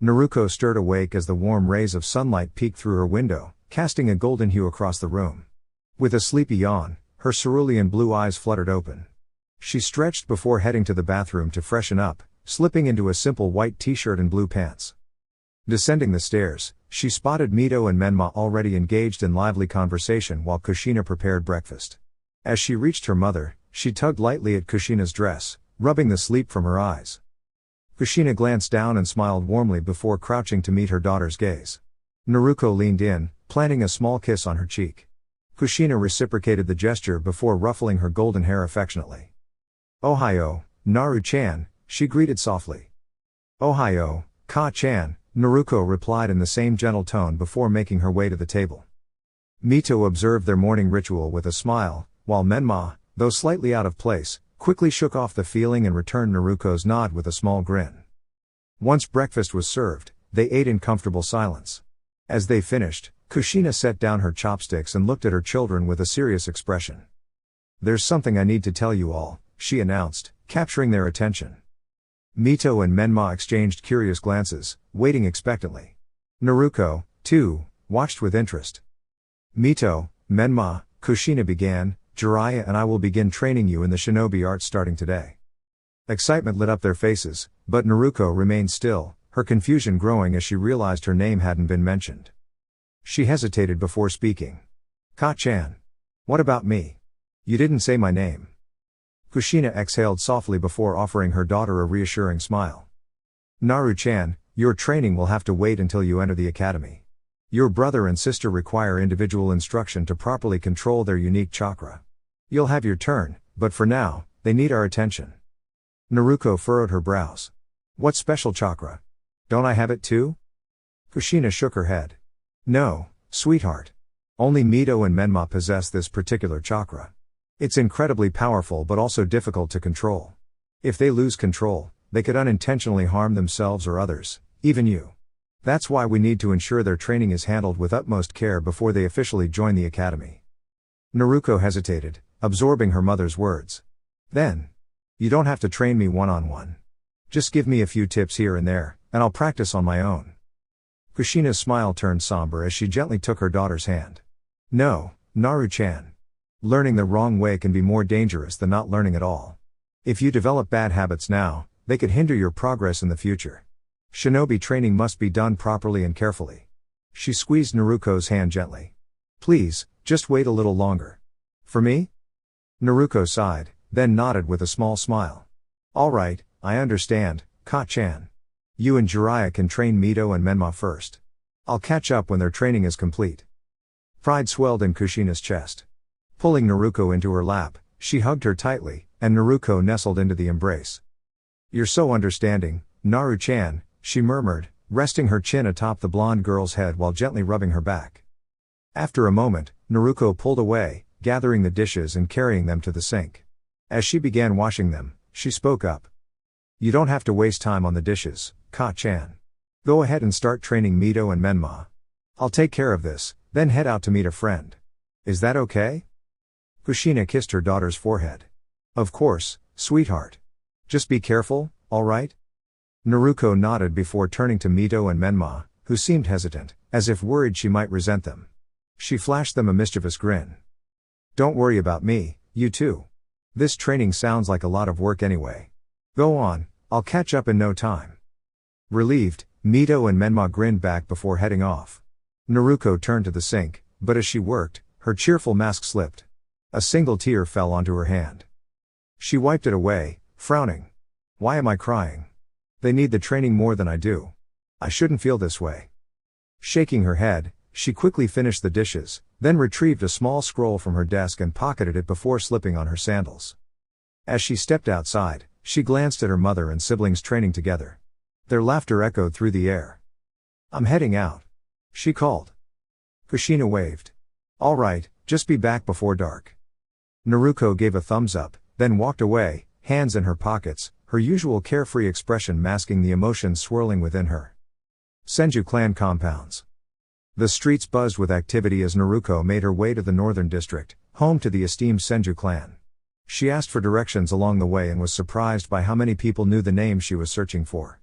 Naruko stirred awake as the warm rays of sunlight peeked through her window, casting a golden hue across the room. With a sleepy yawn, her cerulean blue eyes fluttered open. She stretched before heading to the bathroom to freshen up, slipping into a simple white t-shirt and blue pants. Descending the stairs, she spotted Mito and Menma already engaged in lively conversation while Kushina prepared breakfast. As she reached her mother, she tugged lightly at Kushina's dress, rubbing the sleep from her eyes. Kushina glanced down and smiled warmly before crouching to meet her daughter's gaze. Naruko leaned in, planting a small kiss on her cheek. Kushina reciprocated the gesture before ruffling her golden hair affectionately. "Ohayo, Naru-chan," she greeted softly. "Ohayo, Ka-chan," Naruko replied in the same gentle tone before making her way to the table. Mito observed their morning ritual with a smile, while Menma, though slightly out of place, quickly shook off the feeling and returned Naruko's nod with a small grin. Once breakfast was served, they ate in comfortable silence. As they finished, Kushina set down her chopsticks and looked at her children with a serious expression. "There's something I need to tell you all," she announced, capturing their attention. Mito and Menma exchanged curious glances, waiting expectantly. Naruko, too, watched with interest. "Mito, Menma," Kushina began, "Jiraiya and I will begin training you in the shinobi arts starting today." Excitement lit up their faces, but Naruko remained still, her confusion growing as she realized her name hadn't been mentioned. She hesitated before speaking. "Ka-chan. What about me? You didn't say my name." Kushina exhaled softly before offering her daughter a reassuring smile. Naru-chan, your training will have to wait until you enter the academy. Your brother and sister require individual instruction to properly control their unique chakra. You'll have your turn, but for now, they need our attention. Naruko furrowed her brows. What special chakra? Don't I have it too? Kushina shook her head. No, sweetheart. Only Mito and Menma possess this particular chakra. It's incredibly powerful but also difficult to control. If they lose control, they could unintentionally harm themselves or others, even you. That's why we need to ensure their training is handled with utmost care before they officially join the academy. Naruko hesitated, absorbing her mother's words. Then, you don't have to train me one-on-one. Just give me a few tips here and there, and I'll practice on my own. Kushina's smile turned somber as she gently took her daughter's hand. No, Naru-chan. Learning the wrong way can be more dangerous than not learning at all. If you develop bad habits now, they could hinder your progress in the future. Shinobi training must be done properly and carefully. She squeezed Naruko's hand gently. Please, just wait a little longer. For me? Naruko sighed, then nodded with a small smile. All right, I understand, Ka-chan. You and Jiraiya can train Mito and Menma first. I'll catch up when their training is complete. Pride swelled in Kushina's chest. Pulling Naruko into her lap, she hugged her tightly, and Naruko nestled into the embrace. You're so understanding, Naru-chan, she murmured, resting her chin atop the blonde girl's head while gently rubbing her back. After a moment, Naruko pulled away, gathering the dishes and carrying them to the sink. As she began washing them, she spoke up. You don't have to waste time on the dishes, Ka-chan. Go ahead and start training Mito and Menma. I'll take care of this, then head out to meet a friend. Is that okay? Kushina kissed her daughter's forehead. Of course, sweetheart. Just be careful, all right? Naruko nodded before turning to Mito and Menma, who seemed hesitant, as if worried she might resent them. She flashed them a mischievous grin. Don't worry about me, you two. This training sounds like a lot of work anyway. Go on, I'll catch up in no time. Relieved, Mito and Menma grinned back before heading off. Naruko turned to the sink, but as she worked, her cheerful mask slipped. A single tear fell onto her hand. She wiped it away, frowning. Why am I crying? They need the training more than I do. I shouldn't feel this way. Shaking her head, she quickly finished the dishes, then retrieved a small scroll from her desk and pocketed it before slipping on her sandals. As she stepped outside, she glanced at her mother and siblings training together. Their laughter echoed through the air. I'm heading out, she called. Kushina waved. All right, just be back before dark. Naruko gave a thumbs up, then walked away, hands in her pockets, her usual carefree expression masking the emotions swirling within her. Senju clan compounds. The streets buzzed with activity as Naruko made her way to the northern district, home to the esteemed Senju clan. She asked for directions along the way and was surprised by how many people knew the name she was searching for.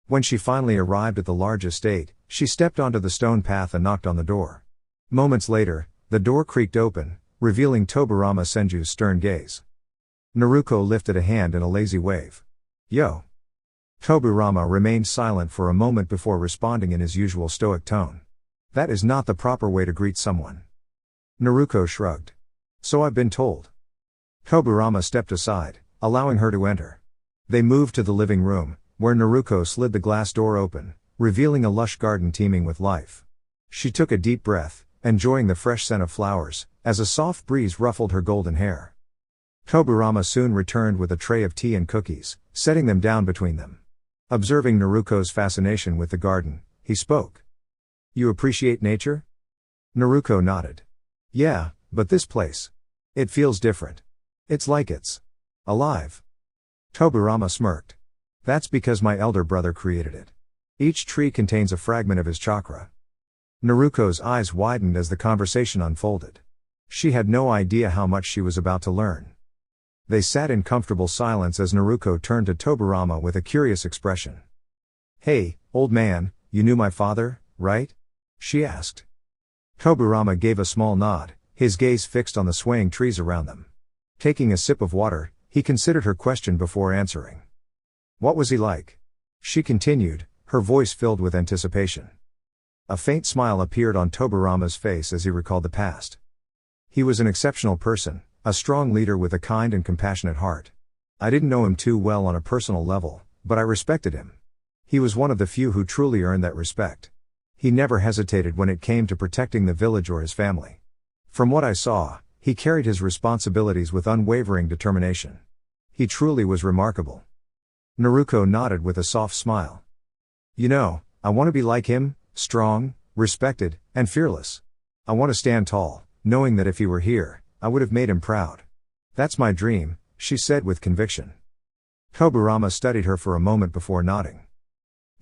When she finally arrived at the large estate, she stepped onto the stone path and knocked on the door. Moments later, the door creaked open, revealing Tobirama Senju's stern gaze. Naruko lifted a hand in a lazy wave. Yo! Tobirama remained silent for a moment before responding in his usual stoic tone. That is not the proper way to greet someone. Naruko shrugged. So I've been told. Tobirama stepped aside, allowing her to enter. They moved to the living room, where Naruko slid the glass door open, revealing a lush garden teeming with life. She took a deep breath, enjoying the fresh scent of flowers, as a soft breeze ruffled her golden hair. Tobirama soon returned with a tray of tea and cookies, setting them down between them. Observing Naruko's fascination with the garden, he spoke. You appreciate nature? Naruko nodded. Yeah, but this place. It feels different. It's like it's alive. Tobirama smirked. That's because my elder brother created it. Each tree contains a fragment of his chakra. Naruko's eyes widened as the conversation unfolded. She had no idea how much she was about to learn. They sat in comfortable silence as Naruko turned to Tobirama with a curious expression. Hey, old man, you knew my father, right? She asked. Tobirama gave a small nod, his gaze fixed on the swaying trees around them. Taking a sip of water, he considered her question before answering. What was he like? She continued, her voice filled with anticipation. A faint smile appeared on Tobirama's face as he recalled the past. He was an exceptional person, A strong leader with a kind and compassionate heart. I didn't know him too well on a personal level, but I respected him. He was one of the few who truly earned that respect. He never hesitated when it came to protecting the village or his family. From what I saw, he carried his responsibilities with unwavering determination. He truly was remarkable. Naruko nodded with a soft smile. You know, I want to be like him, strong, respected, and fearless. I want to stand tall, knowing that if he were here, I would have made him proud. That's my dream, she said with conviction. Tobirama studied her for a moment before nodding.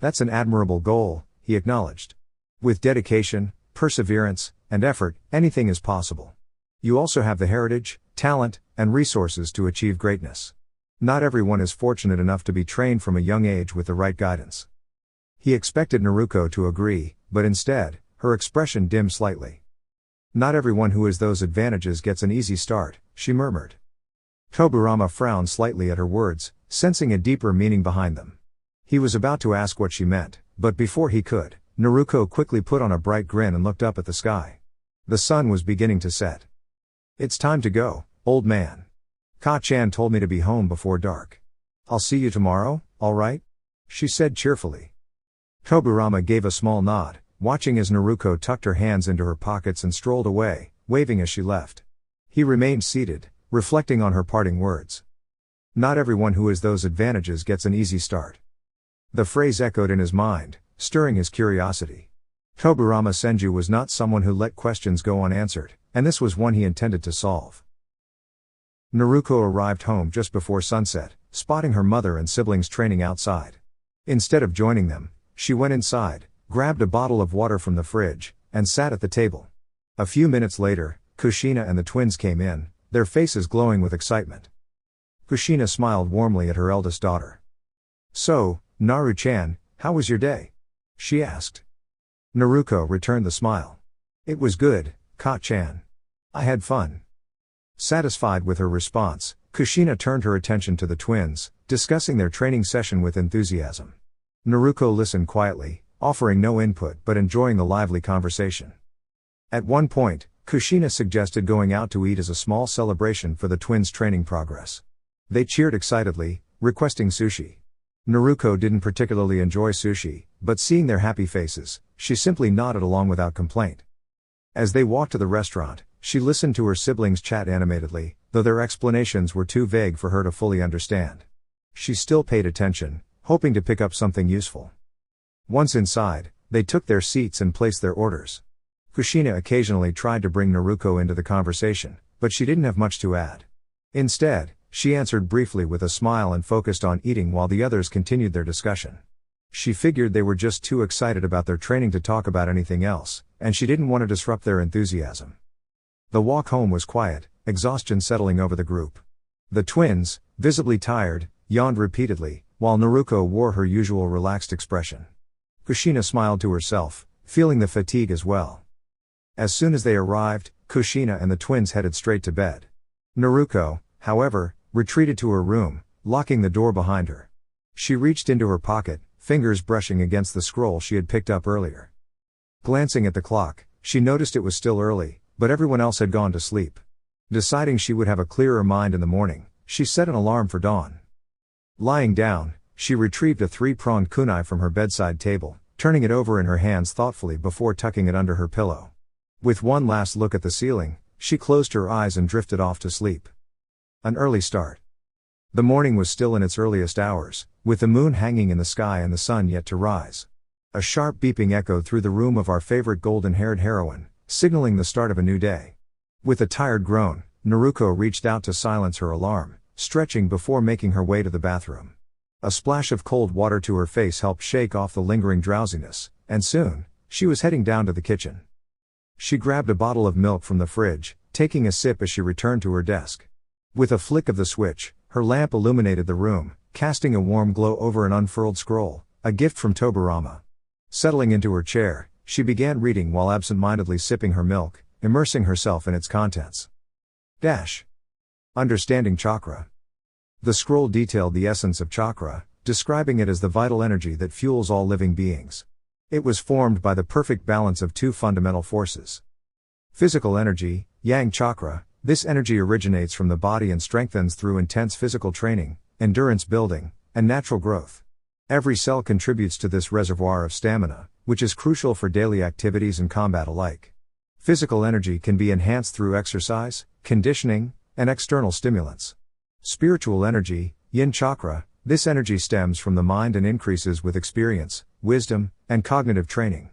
That's an admirable goal, he acknowledged. With dedication, perseverance, and effort, anything is possible. You also have the heritage, talent, and resources to achieve greatness. Not everyone is fortunate enough to be trained from a young age with the right guidance. He expected Naruko to agree, but instead, her expression dimmed slightly. Not everyone who has those advantages gets an easy start, she murmured. Tobirama frowned slightly at her words, sensing a deeper meaning behind them. He was about to ask what she meant, but before he could, Naruko quickly put on a bright grin and looked up at the sky. The sun was beginning to set. It's time to go, old man. Ka-chan told me to be home before dark. I'll see you tomorrow, all right? She said cheerfully. Tobirama gave a small nod, watching as Naruko tucked her hands into her pockets and strolled away, waving as she left. He remained seated, reflecting on her parting words. Not everyone who has those advantages gets an easy start. The phrase echoed in his mind, stirring his curiosity. Tobirama Senju was not someone who let questions go unanswered, and this was one he intended to solve. Naruko arrived home just before sunset, spotting her mother and siblings training outside. Instead of joining them, she went inside, grabbed a bottle of water from the fridge, and sat at the table. A few minutes later, Kushina and the twins came in, their faces glowing with excitement. Kushina smiled warmly at her eldest daughter. So, Naru-chan, how was your day? She asked. Naruko returned the smile. It was good, Ka-chan. I had fun. Satisfied with her response, Kushina turned her attention to the twins, discussing their training session with enthusiasm. Naruko listened quietly, offering no input but enjoying the lively conversation. At one point, Kushina suggested going out to eat as a small celebration for the twins' training progress. They cheered excitedly, requesting sushi. Naruko didn't particularly enjoy sushi, but seeing their happy faces, she simply nodded along without complaint. As they walked to the restaurant, she listened to her siblings chat animatedly, though their explanations were too vague for her to fully understand. She still paid attention, hoping to pick up something useful. Once inside, they took their seats and placed their orders. Kushina occasionally tried to bring Naruko into the conversation, but she didn't have much to add. Instead, she answered briefly with a smile and focused on eating while the others continued their discussion. She figured they were just too excited about their training to talk about anything else, and she didn't want to disrupt their enthusiasm. The walk home was quiet, exhaustion settling over the group. The twins, visibly tired, yawned repeatedly, while Naruko wore her usual relaxed expression. Kushina smiled to herself, feeling the fatigue as well. As soon as they arrived, Kushina and the twins headed straight to bed. Naruko, however, retreated to her room, locking the door behind her. She reached into her pocket, fingers brushing against the scroll she had picked up earlier. Glancing at the clock, she noticed it was still early, but everyone else had gone to sleep. Deciding she would have a clearer mind in the morning, she set an alarm for dawn. Lying down, she retrieved a 3-pronged kunai from her bedside table, turning it over in her hands thoughtfully before tucking it under her pillow. With one last look at the ceiling, she closed her eyes and drifted off to sleep. An early start. The morning was still in its earliest hours, with the moon hanging in the sky and the sun yet to rise. A sharp beeping echoed through the room of our favorite golden-haired heroine, signaling the start of a new day. With a tired groan, Naruko reached out to silence her alarm, stretching before making her way to the bathroom. A splash of cold water to her face helped shake off the lingering drowsiness, and soon, she was heading down to the kitchen. She grabbed a bottle of milk from the fridge, taking a sip as she returned to her desk. With a flick of the switch, her lamp illuminated the room, casting a warm glow over an unfurled scroll, a gift from Tobirama. Settling into her chair, she began reading while absent-mindedly sipping her milk, immersing herself in its contents. Understanding chakra. The scroll detailed the essence of chakra, describing it as the vital energy that fuels all living beings. It was formed by the perfect balance of two fundamental forces. Physical energy, yang chakra, This energy originates from the body and strengthens through intense physical training, endurance building, and natural growth. Every cell contributes to this reservoir of stamina, which is crucial for daily activities and combat alike. Physical energy can be enhanced through exercise, conditioning, and external stimulants. Spiritual energy, yin chakra, this energy stems from the mind and increases with experience, wisdom, and cognitive training.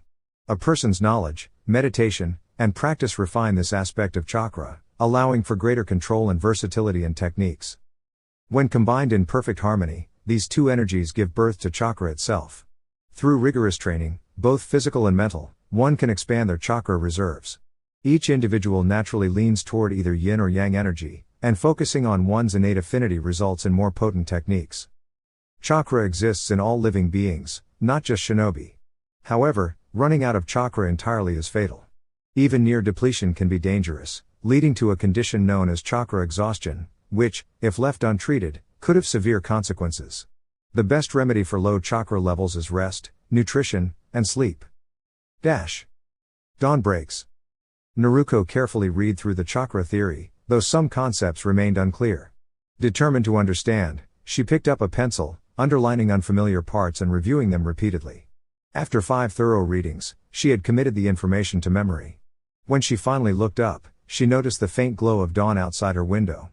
A person's knowledge, meditation, and practice refine this aspect of chakra, allowing for greater control and versatility in techniques. When combined in perfect harmony, these two energies give birth to chakra itself. Through rigorous training, both physical and mental, one can expand their chakra reserves. Each individual naturally leans toward either yin or yang energy, and focusing on one's innate affinity results in more potent techniques. Chakra exists in all living beings, not just shinobi. However, running out of chakra entirely is fatal. Even near depletion can be dangerous, leading to a condition known as chakra exhaustion, which, if left untreated, could have severe consequences. The best remedy for low chakra levels is rest, nutrition, and sleep. Dawn breaks. Naruko carefully read through the chakra theory, though some concepts remained unclear. Determined to understand, she picked up a pencil, underlining unfamiliar parts and reviewing them repeatedly. After 5 thorough readings, she had committed the information to memory. When she finally looked up, she noticed the faint glow of dawn outside her window.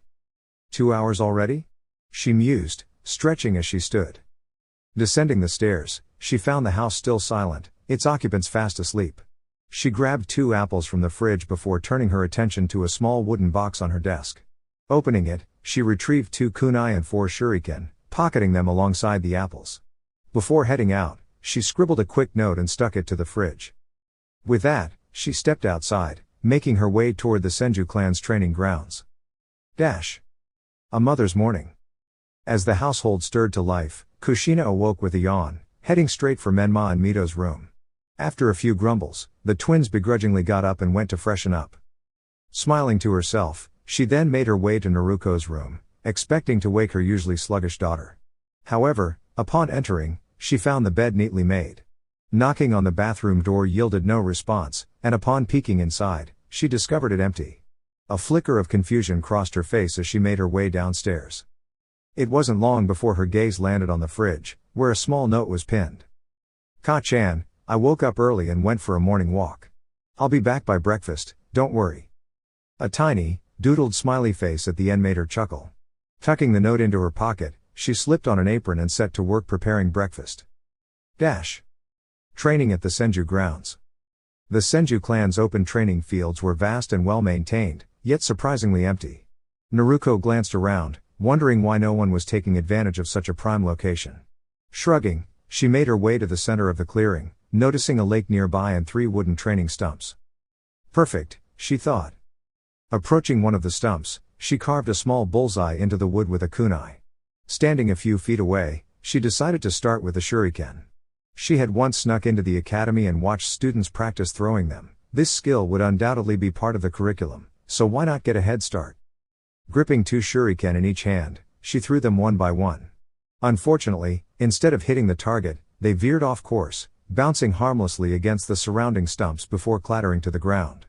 2 hours already? She mused, stretching as she stood. Descending the stairs, she found the house still silent, its occupants fast asleep. She grabbed 2 apples from the fridge before turning her attention to a small wooden box on her desk. Opening it, she retrieved 2 kunai and 4 shuriken, pocketing them alongside the apples. Before heading out, she scribbled a quick note and stuck it to the fridge. With that, she stepped outside, making her way toward the Senju clan's training grounds. A mother's morning. As the household stirred to life, Kushina awoke with a yawn, heading straight for Menma and Mito's room. After a few grumbles, the twins begrudgingly got up and went to freshen up. Smiling to herself, she then made her way to Naruko's room, expecting to wake her usually sluggish daughter. However, upon entering, she found the bed neatly made. Knocking on the bathroom door yielded no response, and upon peeking inside, she discovered it empty. A flicker of confusion crossed her face as she made her way downstairs. It wasn't long before her gaze landed on the fridge, where a small note was pinned. Ka-chan, I woke up early and went for a morning walk. I'll be back by breakfast, don't worry. A tiny, doodled smiley face at the end made her chuckle. Tucking the note into her pocket, she slipped on an apron and set to work preparing breakfast. Training at the Senju grounds. The Senju clan's open training fields were vast and well maintained, yet surprisingly empty. Naruko glanced around, wondering why no one was taking advantage of such a prime location. Shrugging, she made her way to the center of the clearing, noticing a lake nearby and 3 wooden training stumps. Perfect, she thought. Approaching one of the stumps, she carved a small bullseye into the wood with a kunai. Standing a few feet away, she decided to start with the shuriken. She had once snuck into the academy and watched students practice throwing them. This skill would undoubtedly be part of the curriculum, so why not get a head start? Gripping 2 shuriken in each hand, she threw them one by one. Unfortunately, instead of hitting the target, they veered off course, bouncing harmlessly against the surrounding stumps before clattering to the ground.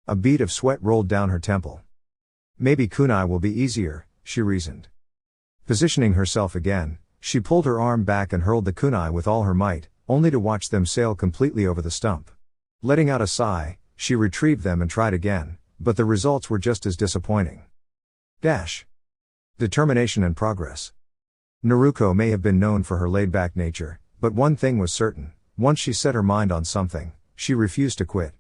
A bead of sweat rolled down her temple. Maybe kunai will be easier, she reasoned. Positioning herself again, she pulled her arm back and hurled the kunai with all her might, only to watch them sail completely over the stump. Letting out a sigh, she retrieved them and tried again, but the results were just as disappointing. Determination and progress. Naruko may have been known for her laid-back nature, but one thing was certain: once she set her mind on something, she refused to quit.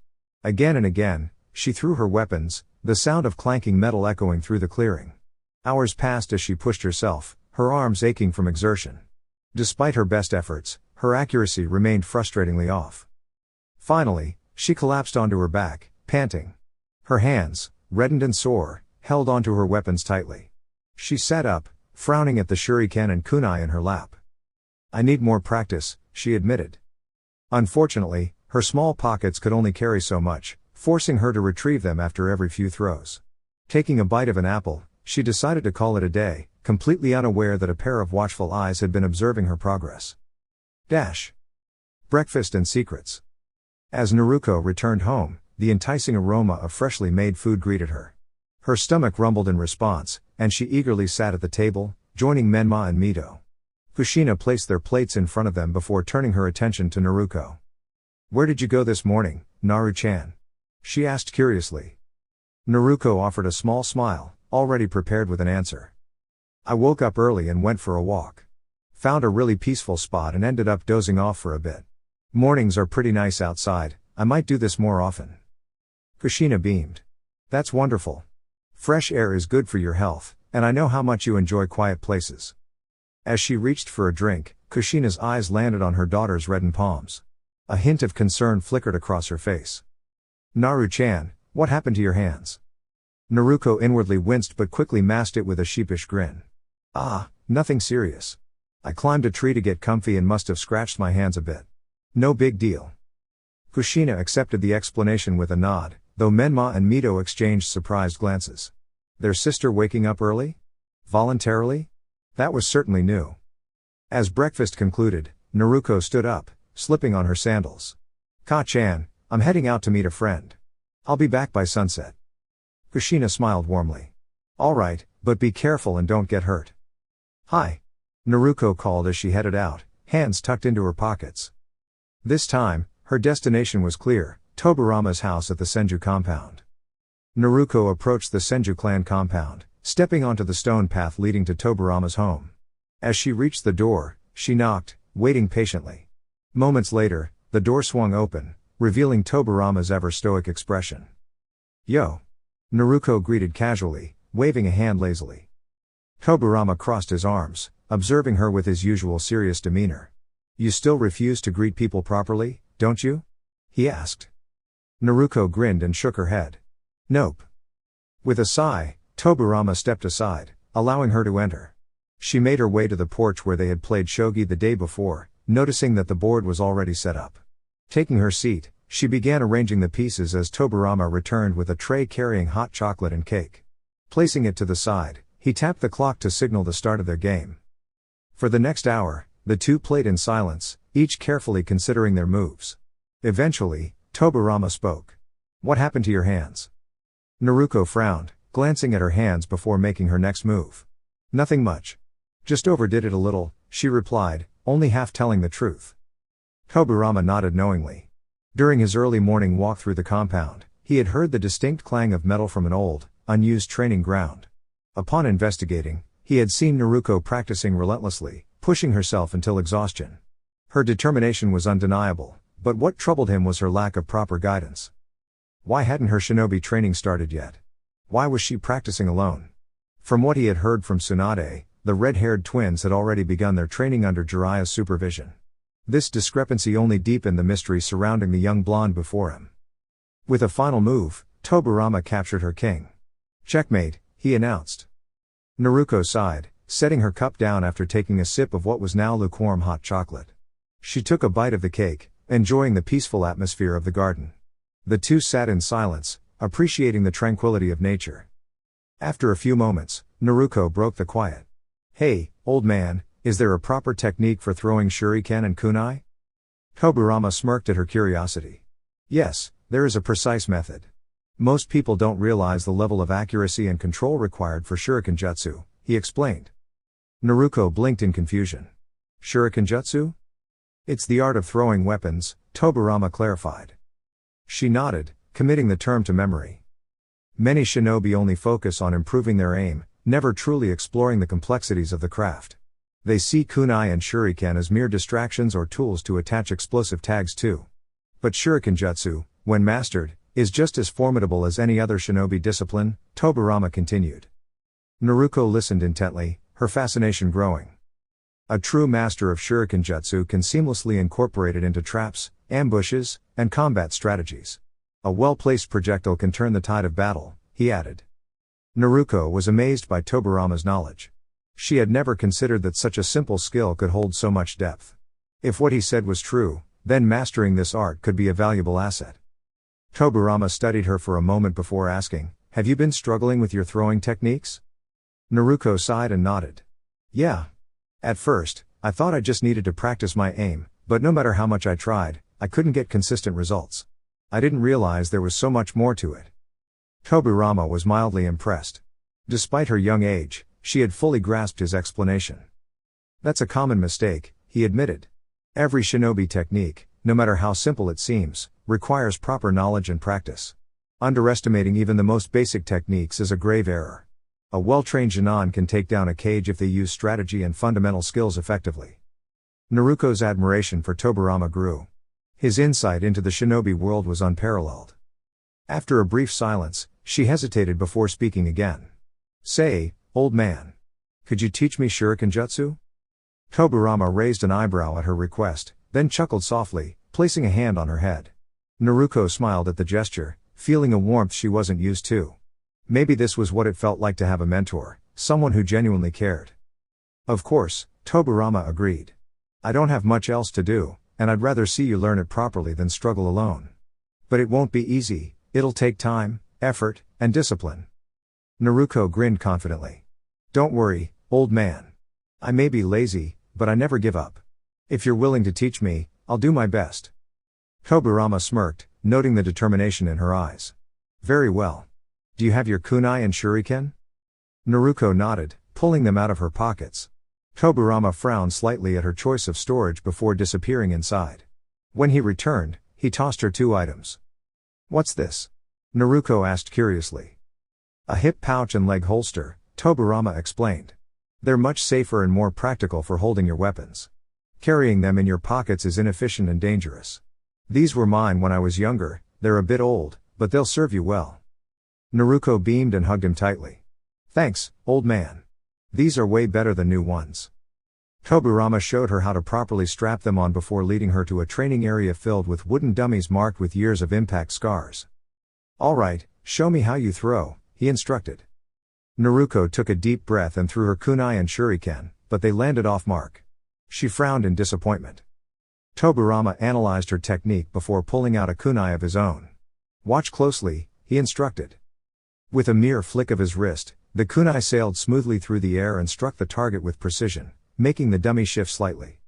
Again and again, she threw her weapons, the sound of clanking metal echoing through the clearing. Hours passed as she pushed herself, her arms aching from exertion. Despite her best efforts, her accuracy remained frustratingly off. Finally, she collapsed onto her back, panting. Her hands, reddened and sore, held onto her weapons tightly. She sat up, frowning at the shuriken and kunai in her lap. I need more practice, she admitted. Unfortunately, her small pockets could only carry so much, forcing her to retrieve them after every few throws. Taking a bite of an apple, she decided to call it a day, completely unaware that a pair of watchful eyes had been observing her progress. Breakfast and secrets. As Naruko returned home, the enticing aroma of freshly made food greeted her. Her stomach rumbled in response, and she eagerly sat at the table, joining Menma and Mito. Kushina placed their plates in front of them before turning her attention to Naruko. "Where did you go this morning, Naru-chan?" she asked curiously. Naruko offered a small smile, already prepared with an answer. "I woke up early and went for a walk. Found a really peaceful spot and ended up dozing off for a bit. Mornings are pretty nice outside, I might do this more often." Kushina beamed. "That's wonderful. Fresh air is good for your health, and I know how much you enjoy quiet places." As she reached for a drink, Kushina's eyes landed on her daughter's reddened palms. A hint of concern flickered across her face. "Naru-chan, what happened to your hands?" Naruko inwardly winced but quickly masked it with a sheepish grin. "Ah, nothing serious. I climbed a tree to get comfy and must have scratched my hands a bit. No big deal." Kushina accepted the explanation with a nod, though Menma and Mito exchanged surprised glances. Their sister waking up early? Voluntarily? That was certainly new. As breakfast concluded, Naruko stood up, slipping on her sandals. "Ka-chan, I'm heading out to meet a friend. I'll be back by sunset." Kushina smiled warmly. "All right, but be careful and don't get hurt." "Hi," Naruko called as she headed out, hands tucked into her pockets. This time, her destination was clear, Tobirama's house at the Senju compound. Naruko approached the Senju clan compound, stepping onto the stone path leading to Tobirama's home. As she reached the door, she knocked, waiting patiently. Moments later, the door swung open, revealing Tobirama's ever-stoic expression. "Yo!" Naruko greeted casually, waving a hand lazily. Tobirama crossed his arms, observing her with his usual serious demeanor. "You still refuse to greet people properly, don't you?" he asked. Naruko grinned and shook her head. "Nope." With a sigh, Tobirama stepped aside, allowing her to enter. She made her way to the porch where they had played shogi the day before, noticing that the board was already set up. Taking her seat, she began arranging the pieces as Tobirama returned with a tray carrying hot chocolate and cake. Placing it to the side, he tapped the clock to signal the start of their game. For the next hour, the two played in silence, each carefully considering their moves. Eventually, Tobirama spoke. "What happened to your hands?" Naruko frowned, glancing at her hands before making her next move. "Nothing much. Just overdid it a little," she replied, only half telling the truth. Tobirama nodded knowingly. During his early morning walk through the compound, he had heard the distinct clang of metal from an old, unused training ground. Upon investigating, he had seen Naruko practicing relentlessly, pushing herself until exhaustion. Her determination was undeniable, but what troubled him was her lack of proper guidance. Why hadn't her shinobi training started yet? Why was she practicing alone? From what he had heard from Tsunade, the red-haired twins had already begun their training under Jiraiya's supervision. This discrepancy only deepened the mystery surrounding the young blonde before him. With a final move, Tobirama captured her king. "Checkmate," he announced. Naruko sighed, setting her cup down after taking a sip of what was now lukewarm hot chocolate. She took a bite of the cake, enjoying the peaceful atmosphere of the garden. The two sat in silence, appreciating the tranquility of nature. After a few moments, Naruko broke the quiet. "Hey, old man, is there a proper technique for throwing shuriken and kunai?" Tobirama smirked at her curiosity. "Yes, there is a precise method. Most people don't realize the level of accuracy and control required for shuriken jutsu," he explained. Naruko blinked in confusion. "Shuriken jutsu?" "It's the art of throwing weapons," Tobirama clarified. She nodded, committing the term to memory. Many shinobi only focus on improving their aim, never truly exploring the complexities of the craft. They see kunai and shuriken as mere distractions or tools to attach explosive tags to. But shuriken jutsu, when mastered, is just as formidable as any other shinobi discipline, Tobirama continued. Naruko listened intently, her fascination growing. A true master of shuriken jutsu can seamlessly incorporate it into traps, ambushes, and combat strategies. A well-placed projectile can turn the tide of battle, he added. Naruko was amazed by Tobirama's knowledge. She had never considered that such a simple skill could hold so much depth. If what he said was true, then mastering this art could be a valuable asset. Tobirama studied her for a moment before asking, "Have you been struggling with your throwing techniques?" Naruko sighed and nodded. "Yeah. At first, I thought I just needed to practice my aim, but no matter how much I tried, I couldn't get consistent results. I didn't realize there was so much more to it." Tobirama was mildly impressed. Despite her young age, she had fully grasped his explanation. That's a common mistake, he admitted. Every shinobi technique, no matter how simple it seems, requires proper knowledge and practice. Underestimating even the most basic techniques is a grave error. A well-trained genin can take down a cage if they use strategy and fundamental skills effectively. Naruko's admiration for Tobirama grew. His insight into the shinobi world was unparalleled. After a brief silence, she hesitated before speaking again. Say, old man. Could you teach me shuriken jutsu? Tobirama raised an eyebrow at her request, then chuckled softly, placing a hand on her head. Naruko smiled at the gesture, feeling a warmth she wasn't used to. Maybe this was what it felt like to have a mentor, someone who genuinely cared. Of course, Tobirama agreed. I don't have much else to do, and I'd rather see you learn it properly than struggle alone. But it won't be easy, it'll take time, effort, and discipline. Naruko grinned confidently. Don't worry, old man. I may be lazy, but I never give up. If you're willing to teach me, I'll do my best. Tobirama smirked, noting the determination in her eyes. Very well. Do you have your kunai and shuriken? Naruko nodded, pulling them out of her pockets. Tobirama frowned slightly at her choice of storage before disappearing inside. When he returned, he tossed her 2 items. What's this? Naruko asked curiously. A hip pouch and leg holster, Tobirama explained. They're much safer and more practical for holding your weapons. Carrying them in your pockets is inefficient and dangerous. These were mine when I was younger, they're a bit old, but they'll serve you well. Naruko beamed and hugged him tightly. Thanks, old man. These are way better than new ones. Tobirama showed her how to properly strap them on before leading her to a training area filled with wooden dummies marked with years of impact scars. All right, show me how you throw, he instructed. Naruko took a deep breath and threw her kunai and shuriken, but they landed off mark. She frowned in disappointment. Tobirama analyzed her technique before pulling out a kunai of his own. Watch closely, he instructed. With a mere flick of his wrist, the kunai sailed smoothly through the air and struck the target with precision, making the dummy shift slightly.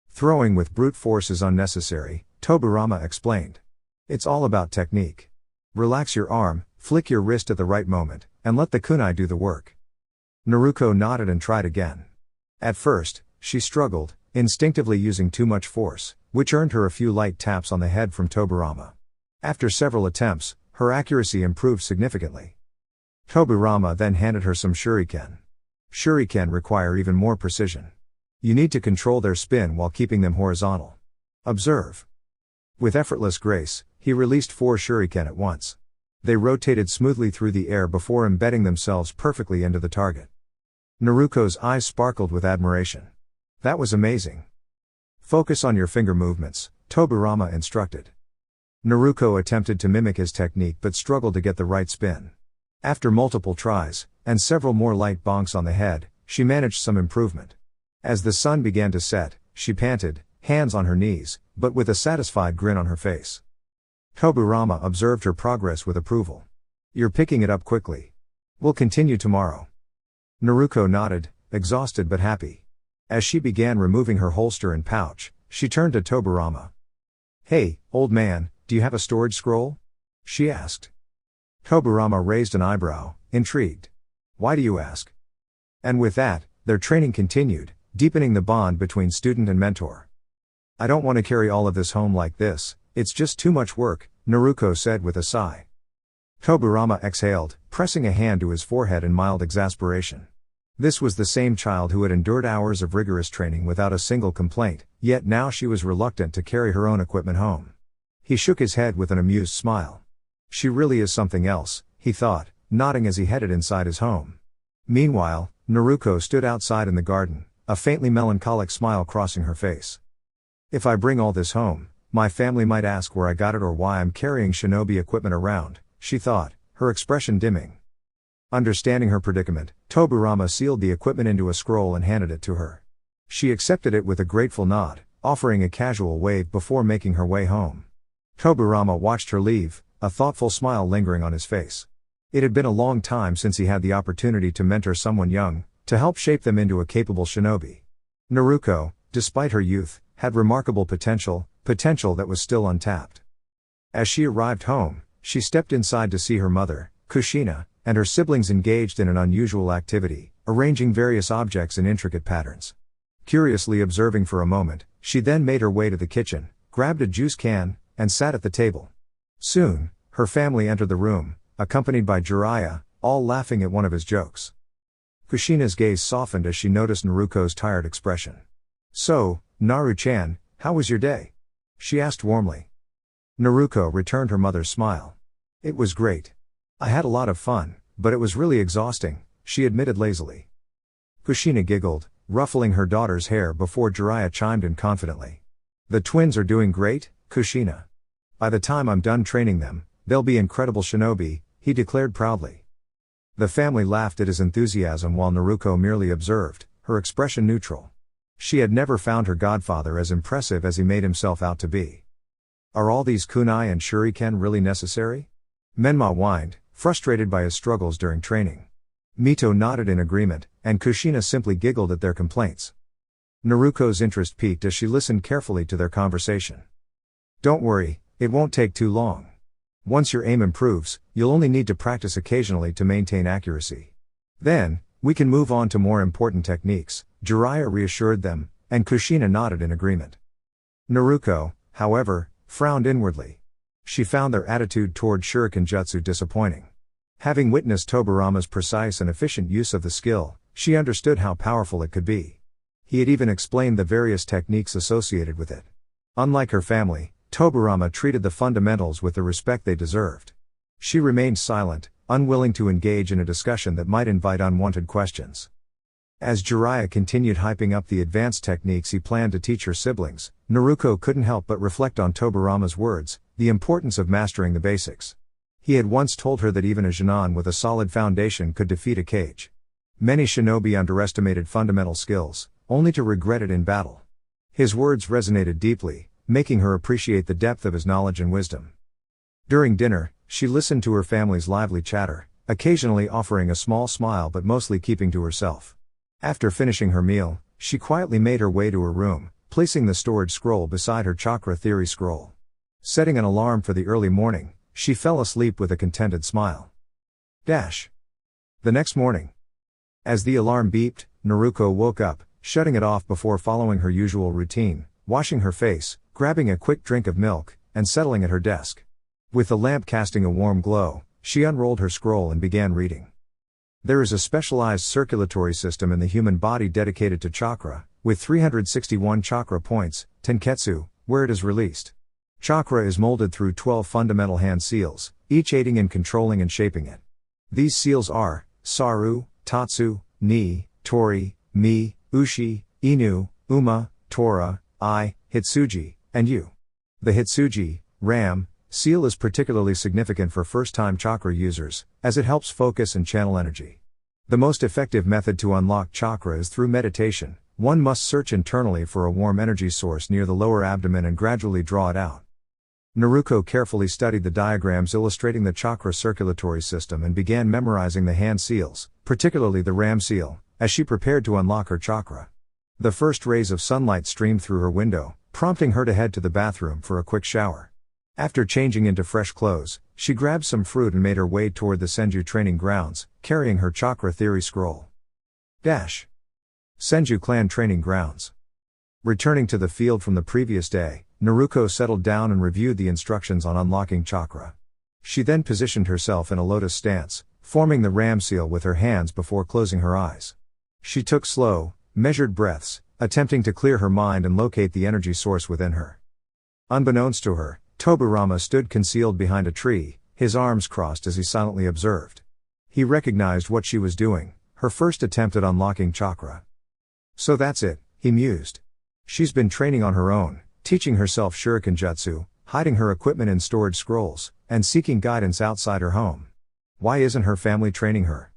Throwing with brute force is unnecessary, Tobirama explained. It's all about technique. Relax your arm, flick your wrist at the right moment, and let the kunai do the work. Naruko nodded and tried again. At first, she struggled, instinctively using too much force, which earned her a few light taps on the head from Tobirama. After several attempts, her accuracy improved significantly. Tobirama then handed her some shuriken. Shuriken require even more precision. You need to control their spin while keeping them horizontal. Observe. With effortless grace, he released 4 shuriken at once. They rotated smoothly through the air before embedding themselves perfectly into the target. Naruko's eyes sparkled with admiration. That was amazing. Focus on your finger movements, Tobirama instructed. Naruko attempted to mimic his technique but struggled to get the right spin. After multiple tries, and several more light bonks on the head, she managed some improvement. As the sun began to set, she panted, hands on her knees, but with a satisfied grin on her face. Tobirama observed her progress with approval. You're picking it up quickly. We'll continue tomorrow. Naruko nodded, exhausted but happy. As she began removing her holster and pouch, she turned to Tobirama. Hey, old man, do you have a storage scroll? She asked. Tobirama raised an eyebrow, intrigued. Why do you ask? And with that, their training continued, deepening the bond between student and mentor. I don't want to carry all of this home like this, it's just too much work, Naruko said with a sigh. Tobirama exhaled, pressing a hand to his forehead in mild exasperation. This was the same child who had endured hours of rigorous training without a single complaint, yet now she was reluctant to carry her own equipment home. He shook his head with an amused smile. She really is something else, he thought, nodding as he headed inside his home. Meanwhile, Naruko stood outside in the garden, a faintly melancholic smile crossing her face. If I bring all this home, my family might ask where I got it or why I'm carrying shinobi equipment around, she thought, her expression dimming. Understanding her predicament, Tobirama sealed the equipment into a scroll and handed it to her. She accepted it with a grateful nod, offering a casual wave before making her way home. Tobirama watched her leave, a thoughtful smile lingering on his face. It had been a long time since he had the opportunity to mentor someone young, to help shape them into a capable shinobi. Naruko, despite her youth, had remarkable potential that was still untapped. As she arrived home, she stepped inside to see her mother, Kushina, and her siblings engaged in an unusual activity, arranging various objects in intricate patterns. Curiously observing for a moment, she then made her way to the kitchen, grabbed a juice can, and sat at the table. Soon, her family entered the room, accompanied by Jiraiya, all laughing at one of his jokes. Kushina's gaze softened as she noticed Naruko's tired expression. "So, Naru-chan, how was your day?" she asked warmly. Naruko returned her mother's smile. "It was great. I had a lot of fun, but it was really exhausting," she admitted lazily. Kushina giggled, ruffling her daughter's hair before Jiraiya chimed in confidently. "The twins are doing great, Kushina. By the time I'm done training them, they'll be incredible shinobi," he declared proudly. The family laughed at his enthusiasm while Naruko merely observed, her expression neutral. She had never found her godfather as impressive as he made himself out to be. "Are all these kunai and shuriken really necessary?" Menma whined, frustrated by his struggles during training. Mito nodded in agreement, and Kushina simply giggled at their complaints. Naruko's interest peaked as she listened carefully to their conversation. "Don't worry, it won't take too long. Once your aim improves, you'll only need to practice occasionally to maintain accuracy. Then, we can move on to more important techniques," Jiraiya reassured them, and Kushina nodded in agreement. Naruko, however, frowned inwardly. She found their attitude toward shuriken jutsu disappointing. Having witnessed Tobirama's precise and efficient use of the skill, she understood how powerful it could be. He had even explained the various techniques associated with it. Unlike her family, Tobirama treated the fundamentals with the respect they deserved. She remained silent, unwilling to engage in a discussion that might invite unwanted questions. As Jiraiya continued hyping up the advanced techniques he planned to teach her siblings, Naruko couldn't help but reflect on Tobirama's words, the importance of mastering the basics. He had once told her that even a Genin with a solid foundation could defeat a Kage. Many shinobi underestimated fundamental skills, only to regret it in battle. His words resonated deeply, making her appreciate the depth of his knowledge and wisdom. During dinner, she listened to her family's lively chatter, occasionally offering a small smile but mostly keeping to herself. After finishing her meal, she quietly made her way to her room, placing the storage scroll beside her chakra theory scroll. Setting an alarm for the early morning, she fell asleep with a contented smile. The next morning. As the alarm beeped, Naruko woke up, shutting it off before following her usual routine, washing her face, grabbing a quick drink of milk, and settling at her desk. With the lamp casting a warm glow, she unrolled her scroll and began reading. There is a specialized circulatory system in the human body dedicated to chakra, with 361 chakra points, tenketsu, where it is released. Chakra is molded through 12 fundamental hand seals, each aiding in controlling and shaping it. These seals are Saru, Tatsu, Ni, Tori, Mi, Ushi, Inu, Uma, Tora, I, Hitsuji, and Yu. The Hitsuji, Ram, seal is particularly significant for first-time chakra users, as it helps focus and channel energy. The most effective method to unlock chakra is through meditation. One must search internally for a warm energy source near the lower abdomen and gradually draw it out. Naruko carefully studied the diagrams illustrating the chakra circulatory system and began memorizing the hand seals, particularly the Ram seal, as she prepared to unlock her chakra. The first rays of sunlight streamed through her window, prompting her to head to the bathroom for a quick shower. After changing into fresh clothes, she grabbed some fruit and made her way toward the Senju training grounds, carrying her chakra theory scroll. Senju clan training grounds. Returning to the field from the previous day, Naruko settled down and reviewed the instructions on unlocking chakra. She then positioned herself in a lotus stance, forming the Ram seal with her hands before closing her eyes. She took slow, measured breaths, attempting to clear her mind and locate the energy source within her. Unbeknownst to her, Tobirama stood concealed behind a tree, his arms crossed as he silently observed. He recognized what she was doing, her first attempt at unlocking chakra. So that's it, he mused. She's been training on her own, teaching herself shuriken jutsu, hiding her equipment in storage scrolls, and seeking guidance outside her home. Why isn't her family training her?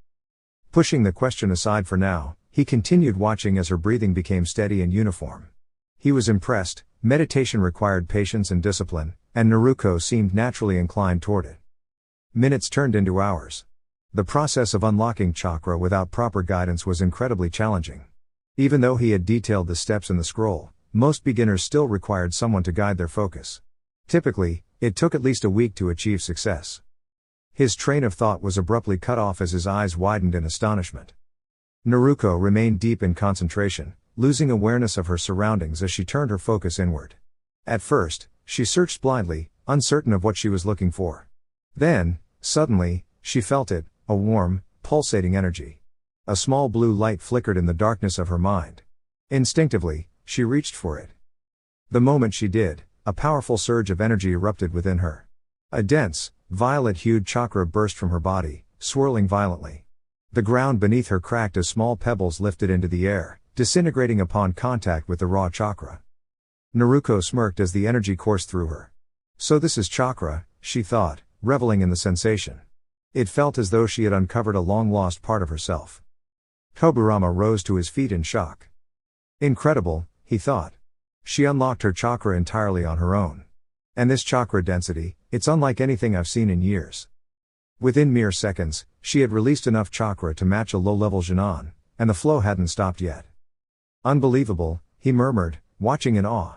Pushing the question aside for now, he continued watching as her breathing became steady and uniform. He was impressed. Meditation required patience and discipline, and Naruko seemed naturally inclined toward it. Minutes turned into hours. The process of unlocking chakra without proper guidance was incredibly challenging. Even though he had detailed the steps in the scroll, most beginners still required someone to guide their focus. Typically, it took at least a week to achieve success. His train of thought was abruptly cut off as his eyes widened in astonishment. Naruko remained deep in concentration, losing awareness of her surroundings as she turned her focus inward. At first, she searched blindly, uncertain of what she was looking for. Then, suddenly, she felt it, a warm, pulsating energy. A small blue light flickered in the darkness of her mind. Instinctively, she reached for it. The moment she did, a powerful surge of energy erupted within her. A dense, violet-hued chakra burst from her body, swirling violently. The ground beneath her cracked as small pebbles lifted into the air, disintegrating upon contact with the raw chakra. Naruko smirked as the energy coursed through her. So this is chakra, she thought, reveling in the sensation. It felt as though she had uncovered a long-lost part of herself. Tobirama rose to his feet in shock. Incredible, he thought. She unlocked her chakra entirely on her own. And this chakra density, it's unlike anything I've seen in years. Within mere seconds, she had released enough chakra to match a low-level Jinan, and the flow hadn't stopped yet. Unbelievable, he murmured, watching in awe.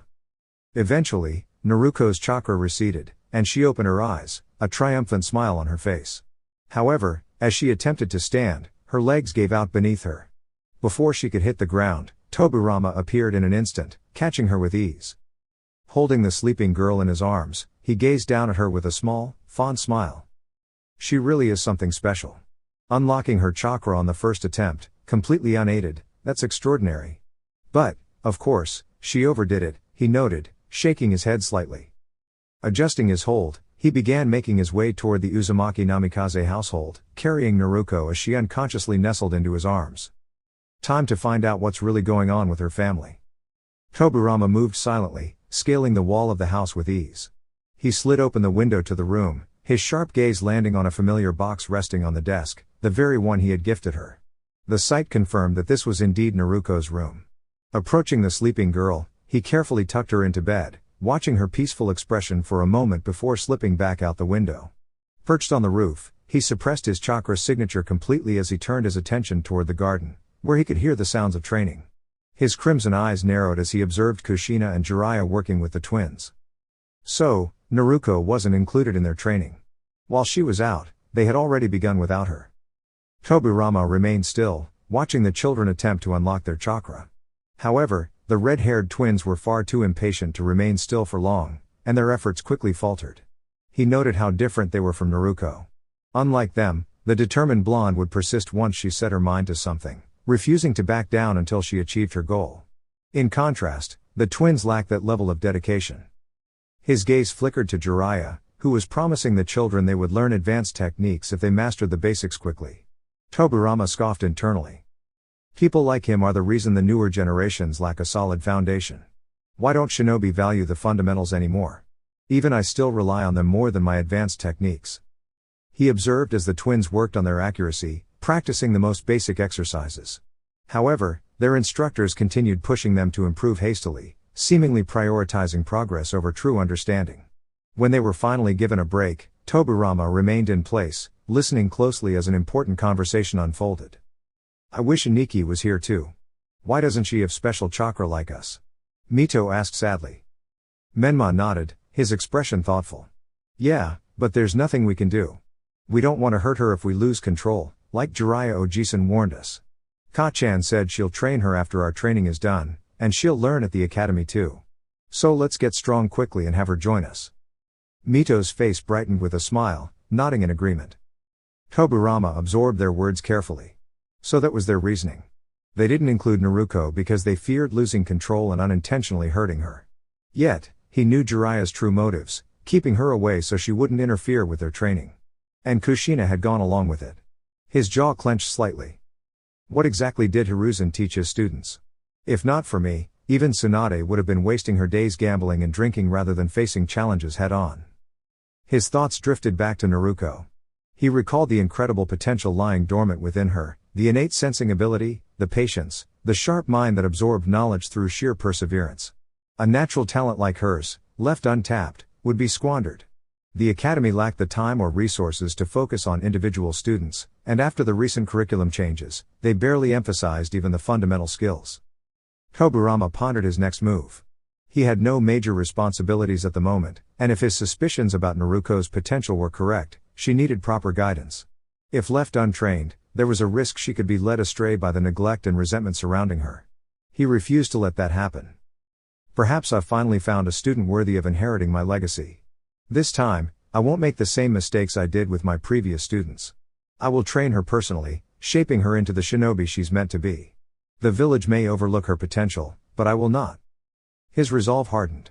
Eventually, Naruko's chakra receded, and she opened her eyes, a triumphant smile on her face. However, as she attempted to stand, her legs gave out beneath her. Before she could hit the ground, Tobirama appeared in an instant, catching her with ease. Holding the sleeping girl in his arms, he gazed down at her with a small, fond smile. She really is something special. Unlocking her chakra on the first attempt, completely unaided, that's extraordinary. But, of course, she overdid it, he noted, shaking his head slightly. Adjusting his hold, he began making his way toward the Uzumaki Namikaze household, carrying Naruko as she unconsciously nestled into his arms. Time to find out what's really going on with her family. Tobirama moved silently, scaling the wall of the house with ease. He slid open the window to the room, his sharp gaze landing on a familiar box resting on the desk, the very one he had gifted her. The sight confirmed that this was indeed Naruko's room. Approaching the sleeping girl, he carefully tucked her into bed, watching her peaceful expression for a moment before slipping back out the window. Perched on the roof, he suppressed his chakra signature completely as he turned his attention toward the garden, where he could hear the sounds of training. His crimson eyes narrowed as he observed Kushina and Jiraiya working with the twins. So, Naruko wasn't included in their training. While she was out, they had already begun without her. Tobirama remained still, watching the children attempt to unlock their chakra. However, the red-haired twins were far too impatient to remain still for long, and their efforts quickly faltered. He noted how different they were from Naruko. Unlike them, the determined blonde would persist once she set her mind to something, refusing to back down until she achieved her goal. In contrast, the twins lacked that level of dedication. His gaze flickered to Jiraiya, who was promising the children they would learn advanced techniques if they mastered the basics quickly. Tobirama scoffed internally. People like him are the reason the newer generations lack a solid foundation. Why don't shinobi value the fundamentals anymore? Even I still rely on them more than my advanced techniques. He observed as the twins worked on their accuracy, practicing the most basic exercises. However, their instructors continued pushing them to improve hastily, seemingly prioritizing progress over true understanding. When they were finally given a break, Tobirama remained in place, listening closely as an important conversation unfolded. I wish Aniki was here too. Why doesn't she have special chakra like us? Mito asked sadly. Menma nodded, his expression thoughtful. Yeah, but there's nothing we can do. We don't want to hurt her if we lose control, like Jiraiya Ojisan warned us. Ka-chan said she'll train her after our training is done, and she'll learn at the academy too. So let's get strong quickly and have her join us. Mito's face brightened with a smile, nodding in agreement. Tobirama absorbed their words carefully. So that was their reasoning. They didn't include Naruko because they feared losing control and unintentionally hurting her. Yet, he knew Jiraiya's true motives, keeping her away so she wouldn't interfere with their training. And Kushina had gone along with it. His jaw clenched slightly. What exactly did Hiruzen teach his students? If not for me, even Tsunade would have been wasting her days gambling and drinking rather than facing challenges head-on. His thoughts drifted back to Naruko. He recalled the incredible potential lying dormant within her, the innate sensing ability, the patience, the sharp mind that absorbed knowledge through sheer perseverance. A natural talent like hers, left untapped, would be squandered. The academy lacked the time or resources to focus on individual students, and after the recent curriculum changes, they barely emphasized even the fundamental skills. Tobirama pondered his next move. He had no major responsibilities at the moment, and if his suspicions about Naruko's potential were correct, she needed proper guidance. If left untrained, there was a risk she could be led astray by the neglect and resentment surrounding her. He refused to let that happen. Perhaps I've finally found a student worthy of inheriting my legacy. This time, I won't make the same mistakes I did with my previous students. I will train her personally, shaping her into the shinobi she's meant to be. The village may overlook her potential, but I will not. His resolve hardened.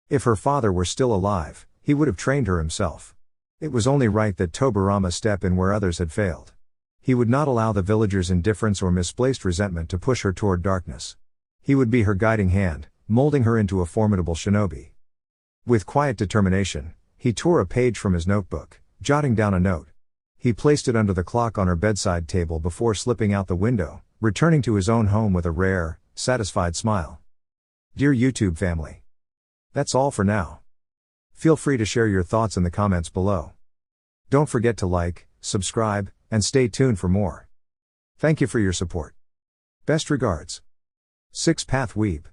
If her father were still alive, he would have trained her himself. It was only right that Tobirama step in where others had failed. He would not allow the villagers' indifference or misplaced resentment to push her toward darkness. He would be her guiding hand, molding her into a formidable shinobi. With quiet determination, he tore a page from his notebook, jotting down a note. He placed it under the clock on her bedside table before slipping out the window, returning to his own home with a rare, satisfied smile. Dear YouTube family. That's all for now. Feel free to share your thoughts in the comments below. Don't forget to like, subscribe, and stay tuned for more. Thank you for your support. Best regards. 6th Path Weeb.